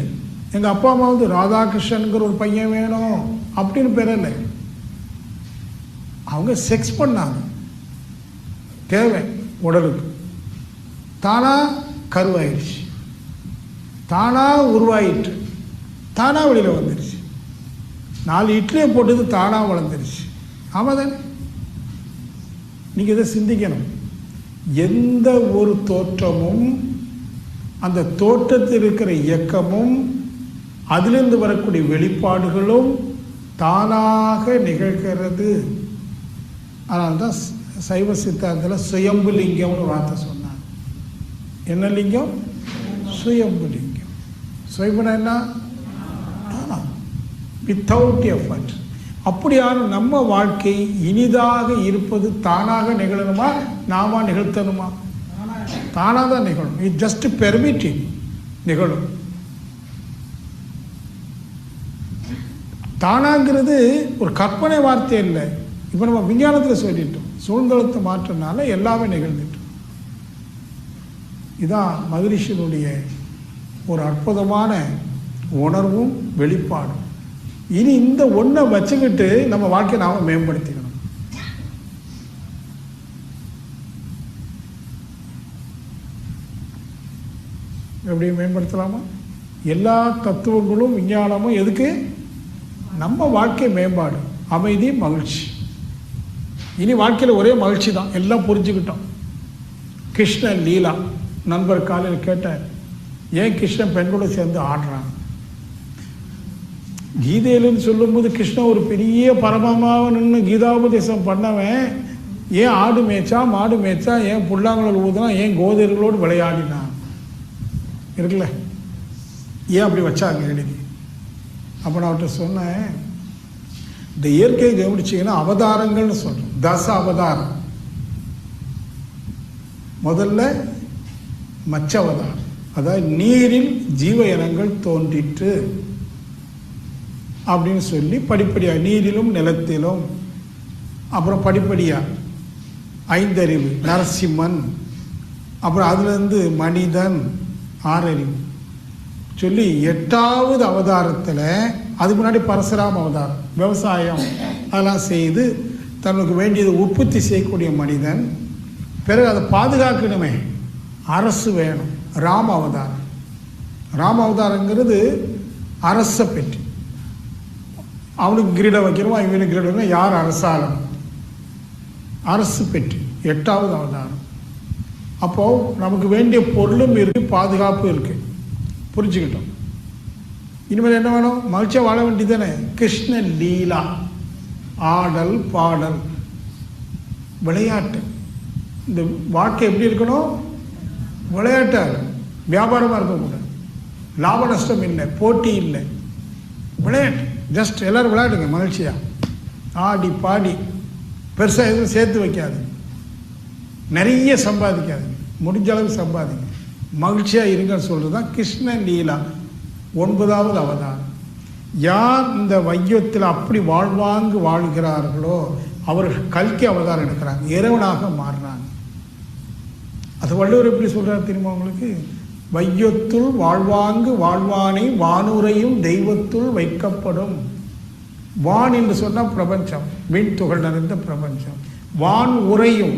எங்கள் அப்பா அம்மா வந்து ராதாகிருஷ்ணனுங்கிற ஒரு பையன் வேணும், அப்படின்னு பெறலை. அவங்க செக்ஸ் பண்ணாங்க, தேவை உடலுக்கு, தானா கருவாயிடுச்சு, தானா உருவாயிட்டு, தானா வெளியில் வந்துடுச்சு. 4 இட்லியை போட்டது தானா வளர்ந்துருச்சு. ஆமாம் தானே? நீங்கள் இதை சிந்திக்கணும். எந்த ஒரு தோற்றமும், அந்த தோற்றத்தில் இருக்கிற இயக்கமும், அதிலிருந்து வரக்கூடிய வெளிப்பாடுகளும் தானாக நிகழ்கிறது. அதனால்தான் சைவ சித்தாந்தத்தில் சுயம்பு லிங்கம்னு வார்த்தை சொன்னாங்க. என்ன லிங்கம்? சுயம்பு லிங்கம். சுயம்புனா என்ன? Without effort. அப்படியான நம்ம வாழ்க்கை இனிதாக இருப்பது தானாக நிகழணுமா, நாம நிகழ்த்தணுமா? தானாக தான் நிகழும். இட் ஜஸ்ட் பெர்மிட்டிங் நிகழும். தானாங்கிறது ஒரு கற்பனை வார்த்தை இல்லை. இப்போ நம்ம விஞ்ஞானத்தில் சொல்லிட்டோம், சூழ்நிலத்தை மாற்றனால எல்லாமே நிகழ்ந்துட்டோம். இதான் மகரிஷியினுடைய ஒரு அற்புதமான உணர்வும் வெளிப்பாடும். இனி இந்த ஒன்றை வச்சுக்கிட்டு நம்ம வாழ்க்கையை நாம மேம்படுத்திக்கணும். எப்படி மேம்படுத்தலாமா? எல்லா தத்துவங்களும் விஞ்ஞானமும் எதுக்கு? நம்ம வாழ்க்கை மேம்பாடு, அமைதி, மகிழ்ச்சி. இனி வாழ்க்கையில் ஒரே மகிழ்ச்சி தான், எல்லாம் புரிஞ்சுக்கிட்டோம். கிருஷ்ணன் லீலா. நண்பர் காலையில் கேட்டார், ஏன் கிருஷ்ணன் பெண்களோடு சேர்ந்து ஆடுறான்? கீதையிலன்னு சொல்லும்போது கிருஷ்ணன் ஒரு பெரிய பரமமாக நின்று கீதாபதேசம் பண்ணவன் ஏன் ஆடு மேய்ச்சா, மாடு மேய்ச்சா, ஏன் புல்லாங்குழல் ஊதுனா, ஏன் கோதைகளோடு விளையாடினான் இருக்குல்ல? ஏன் அப்படி வச்சாங்க எழுதி? அப்போ நான் அவர்கிட்ட சொன்னேன், இந்த இயற்கையை கவனிச்சிங்கன்னா அவதாரங்கள்னு சொல்கிறேன். 10 அவதாரம். முதல்ல மச்ச அவதாரம், அதாவது நீரில் ஜீவ இனங்கள் தோன்றிற்று அப்படின்னு சொல்லி படிப்படியாக நீரிலும் நிலத்திலும், அப்புறம் படிப்படியாக 5 அறிவு நரசிம்மன், அப்புறம் அதுலேருந்து மனிதன் 6 அறிவு சொல்லி 8வது அவதாரத்தில், அதுக்கு முன்னாடி பரசுராம அவதாரம், விவசாயம் அதெல்லாம் செய்து தனக்கு வேண்டியது உற்பத்தி செய்யக்கூடிய மனிதன். பிறகு அதை பாதுகாக்கணுமே, அரசு வேணும், ராம அவதாரம். ராம அவதாரங்கிறது அரசை பற்றி. அவனுக்கு கிரீடம் வைக்கணுமா, இவனுக்கு கிரீடம் வைக்கணும், யார் அரசாலும் அரசு பெற்று 8வது அவதாரம். அப்போது நமக்கு வேண்டிய பொருளும் இருக்குது, பாதுகாப்பு இருக்குது. புரிஞ்சுக்கிட்டோம். இனிமேல் என்ன வேணும்? மகிழ்ச்சியாக வாழ வேண்டியது தானே. கிருஷ்ண லீலா, ஆடல் பாடல் விளையாட்டு. இந்த வாழ்க்கை எப்படி இருக்கணும்? விளையாட்டாக, வியாபாரமாக இருக்கக்கூடாது. லாப நஷ்டம் இல்லை, போட்டி இல்லை, விளையாட்டு. ஜஸ்ட் எல்லோரும் விளையாடுங்க மகிழ்ச்சியாக, ஆடி பாடி. பெருசாக எதுவும் சேர்த்து வைக்காது, நிறைய சம்பாதிக்காது, முடிஞ்ச அளவு சம்பாதிங்க, மகிழ்ச்சியாக இருங்கன்னு சொல்கிறது தான் கிருஷ்ண லீலா 9வது அவதாரம். யார் இந்த வையத்தில் அப்படி வாழ்வாங்கு வாழ்கிறார்களோ அவர்கள் கல்கி அவதாரம் எடுக்கிறாங்க, இறைவனாக மாறுறாங்க. அது வள்ளுவர் எப்படி சொல்கிறார் தெரியுமா உங்களுக்கு? வையத்துள் வாழ்வாங்கு வாழ்வானை வானுரையும் தெய்வத்துள் வைக்கப்படும். வான் என்று சொன்னால் பிரபஞ்சம், விண் துகள் நிறைந்த பிரபஞ்சம். வான் உரையும்,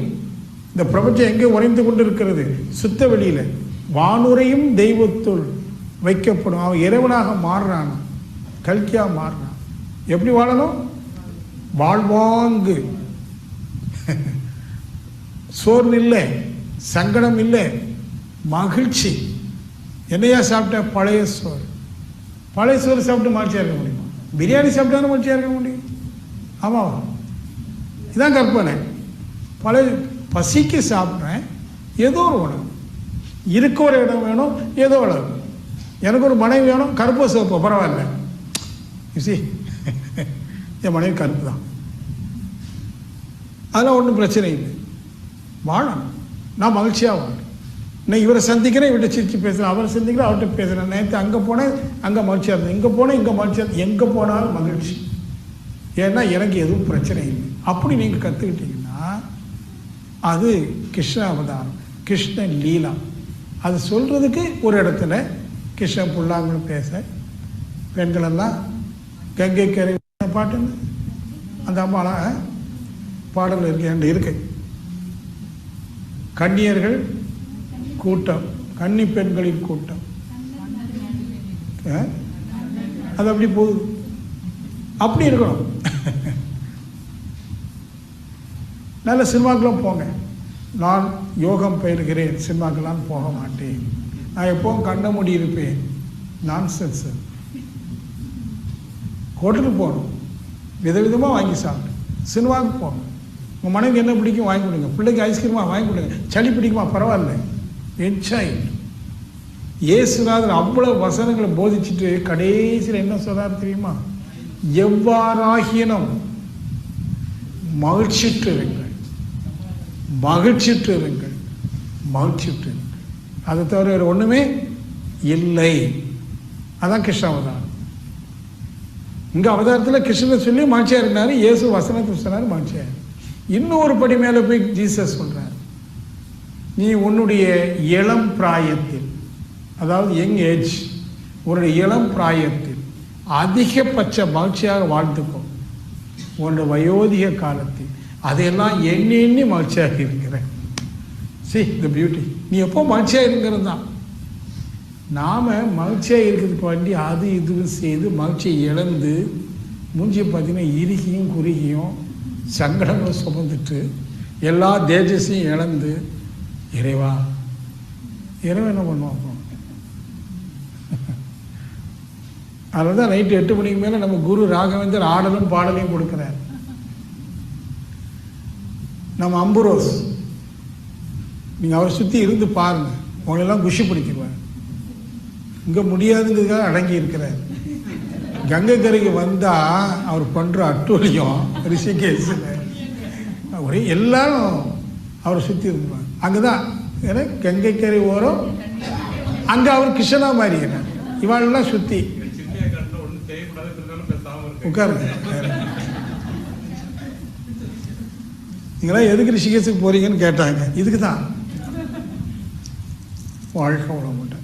இந்த பிரபஞ்சம் எங்கே உறைந்து கொண்டு இருக்கிறது? சுத்த வெளியில். வானுரையும் தெய்வத்துள் வைக்கப்படும். அவன் இறைவனாக மாறுறான், கல்கியாக மாறுறான். எப்படி வாழணும்? வாழ்வாங்கு. சோர்வு இல்லை, சங்கடம் இல்லை, மகிழ்ச்சி. என்னையா சாப்பிட்டேன்? பழைய சோறு. பழைய சோறு சாப்பிட்டு மகிழ்ச்சியாக இருக்க முடியுமா? பிரியாணி சாப்பிட்டாலும் மகிழ்ச்சியாக இருக்க முடியும்? ஆமாவா? இதுதான் கற்பனை. பழைய பசிக்கு சாப்பிட்றேன், ஏதோ ஒரு உணவு, இருக்க ஒரு இடம் வேணும், ஏதோ உணவு. எனக்கு ஒரு மனைவி வேணும், கருப்பு சிவப்பு பரவாயில்ல, யூசி என் மனைவி கருப்பு தான், அதெல்லாம் ஒன்றும் பிரச்சனை இல்லை. வாழணும், நான் மகிழ்ச்சியாக வாழணும். நான் இவரை சந்திக்கிறேன், இவர்கிட்ட சிரிச்சு பேசுகிறேன், அவரை சந்திக்கிறேன், அவர்கிட்ட பேசுகிறேன். நேற்று அங்கே போனேன், அங்கே மகிழ்ச்சியாக இருந்தேன், இங்கே போனேன், இங்கே மகிழ்ச்சியாக இருந்தேன். எங்கே போனாலும் மகிழ்ச்சி. ஏன்னா எனக்கு எதுவும் பிரச்சனை இல்லை. அப்படி நீங்கள் கற்றுக்கிட்டீங்கன்னா அது கிருஷ்ண அவதாரம், கிருஷ்ண லீலா. அது சொல்கிறதுக்கு ஒரு இடத்துல கிருஷ்ண புல்லாங்குழல் பேச, பெண்களெல்லாம் கங்கை கரை பாட்டுன்னு அந்த அம்மாலாம் பாடல் இருக்கு. கன்னியர்கள் கூட்டம், கன்னி பெண்களின் கூட்டம், அது அப்படி போகுது. அப்படி இருக்கணும். நல்ல சினிமாக்கெல்லாம் போங்க. நான் யோகம் பயிலுகிறேன், சினிமாக்கெல்லாம் போக மாட்டேன், நான் எப்போவும் கண்ண மூடி இருப்பேன். நான்சென்ஸ். ஹோட்டலுக்கு போகணும், விதவிதமாக வாங்கி சாப்பிட்டு, சினிமாவுக்கு போகணும். உங்கள் மனைவிக்கு என்ன பிடிக்கும் வாங்கி கொடுங்க, பிள்ளைக்கு ஐஸ்கிரீமாக வாங்கி கொடுங்க, சளி பிடிக்குமா பரவாயில்ல, என்ஜாய். இயேசுநாதர் அவ்வளோ வசனங்களை போதிச்சுட்டு கடைசியில் என்ன சொல்றார் தெரியுமா? எவ்வாறாகினும் மகிழ்ச்சிட்டு இருங்கள், மகிழ்ச்சிட்டு இருங்கள், மகிழ்ச்சிட்டு இருங்கள். அதை தவிர வேறு ஒன்றுமே இல்லை. அதான் கிருஷ்ண அவதாரம். இங்கே அவதாரத்தில் கிருஷ்ணன் சொல்லி மகிழ்ச்சியாக இருந்தார், இயேசு வசனத்தை சொன்னார் மகிழ்ச்சியாக. இன்னொரு படி மேலே போய் ஜீசஸ் சொல்கிறார், நீ உன்னுடைய இளம் பிராயத்தில், அதாவது யங் ஏஜ், உன்னுடைய இளம் பிராயத்தில் அதிகபட்ச மகிழ்ச்சியாக வாழ்ந்துக்கும். உன்னுடைய வயோதிக காலத்தில் அதையெல்லாம் எண்ணி எண்ணி மகிழ்ச்சியாக இருக்கிறேன். See the beauty. நீ எப்போ மகிழ்ச்சியாக இருக்கிறது தான். நாம் மகிழ்ச்சியாக இருக்கிறதுக்கு வேண்டி அது இதுவும் செய்து மகிழ்ச்சியை இழந்து மூஞ்சியை பார்த்தீங்கன்னா இறுகியும் குறுகியும் சங்கடங்களை சுமந்துட்டு எல்லா தேஜஸையும் இழந்து இறைவன் என்ன பண்ணுவான்? அதில் தான் நைட்டு 8 மணிக்கு மேலே நம்ம குரு ராகவேந்தர் ஆடலும் பாடலையும் கொடுக்குறார். நம்ம அம்புரோஸ், நீங்கள் அவரை சுற்றி இருந்து பாருங்கள், உங்களெல்லாம் குஷிப்படுத்திடுவார். இங்கே முடியாதுங்கிறதுக்காக அடங்கி இருக்கிறார். கங்கை கரைக்கு வந்தால் அவர் பண்ணுற அட்டூழியம் ரிஷிகேஷில் ஒரே எல்லாரும் அவரை சுற்றி இருந்துவார். அங்கே தான் ஏன்னா கங்கை கரை ஓரம், அங்கே அவர் கிருஷ்ணா மாறினார். இவாளெல்லாம் சுற்றி உட்காருங்க. நீங்களாம் எதுக்கு ரிஷிகேஷுக்கு போகிறீங்கன்னு கேட்டாங்க. இதுக்கு தான். வாழ்க்கை உடம்புட்ட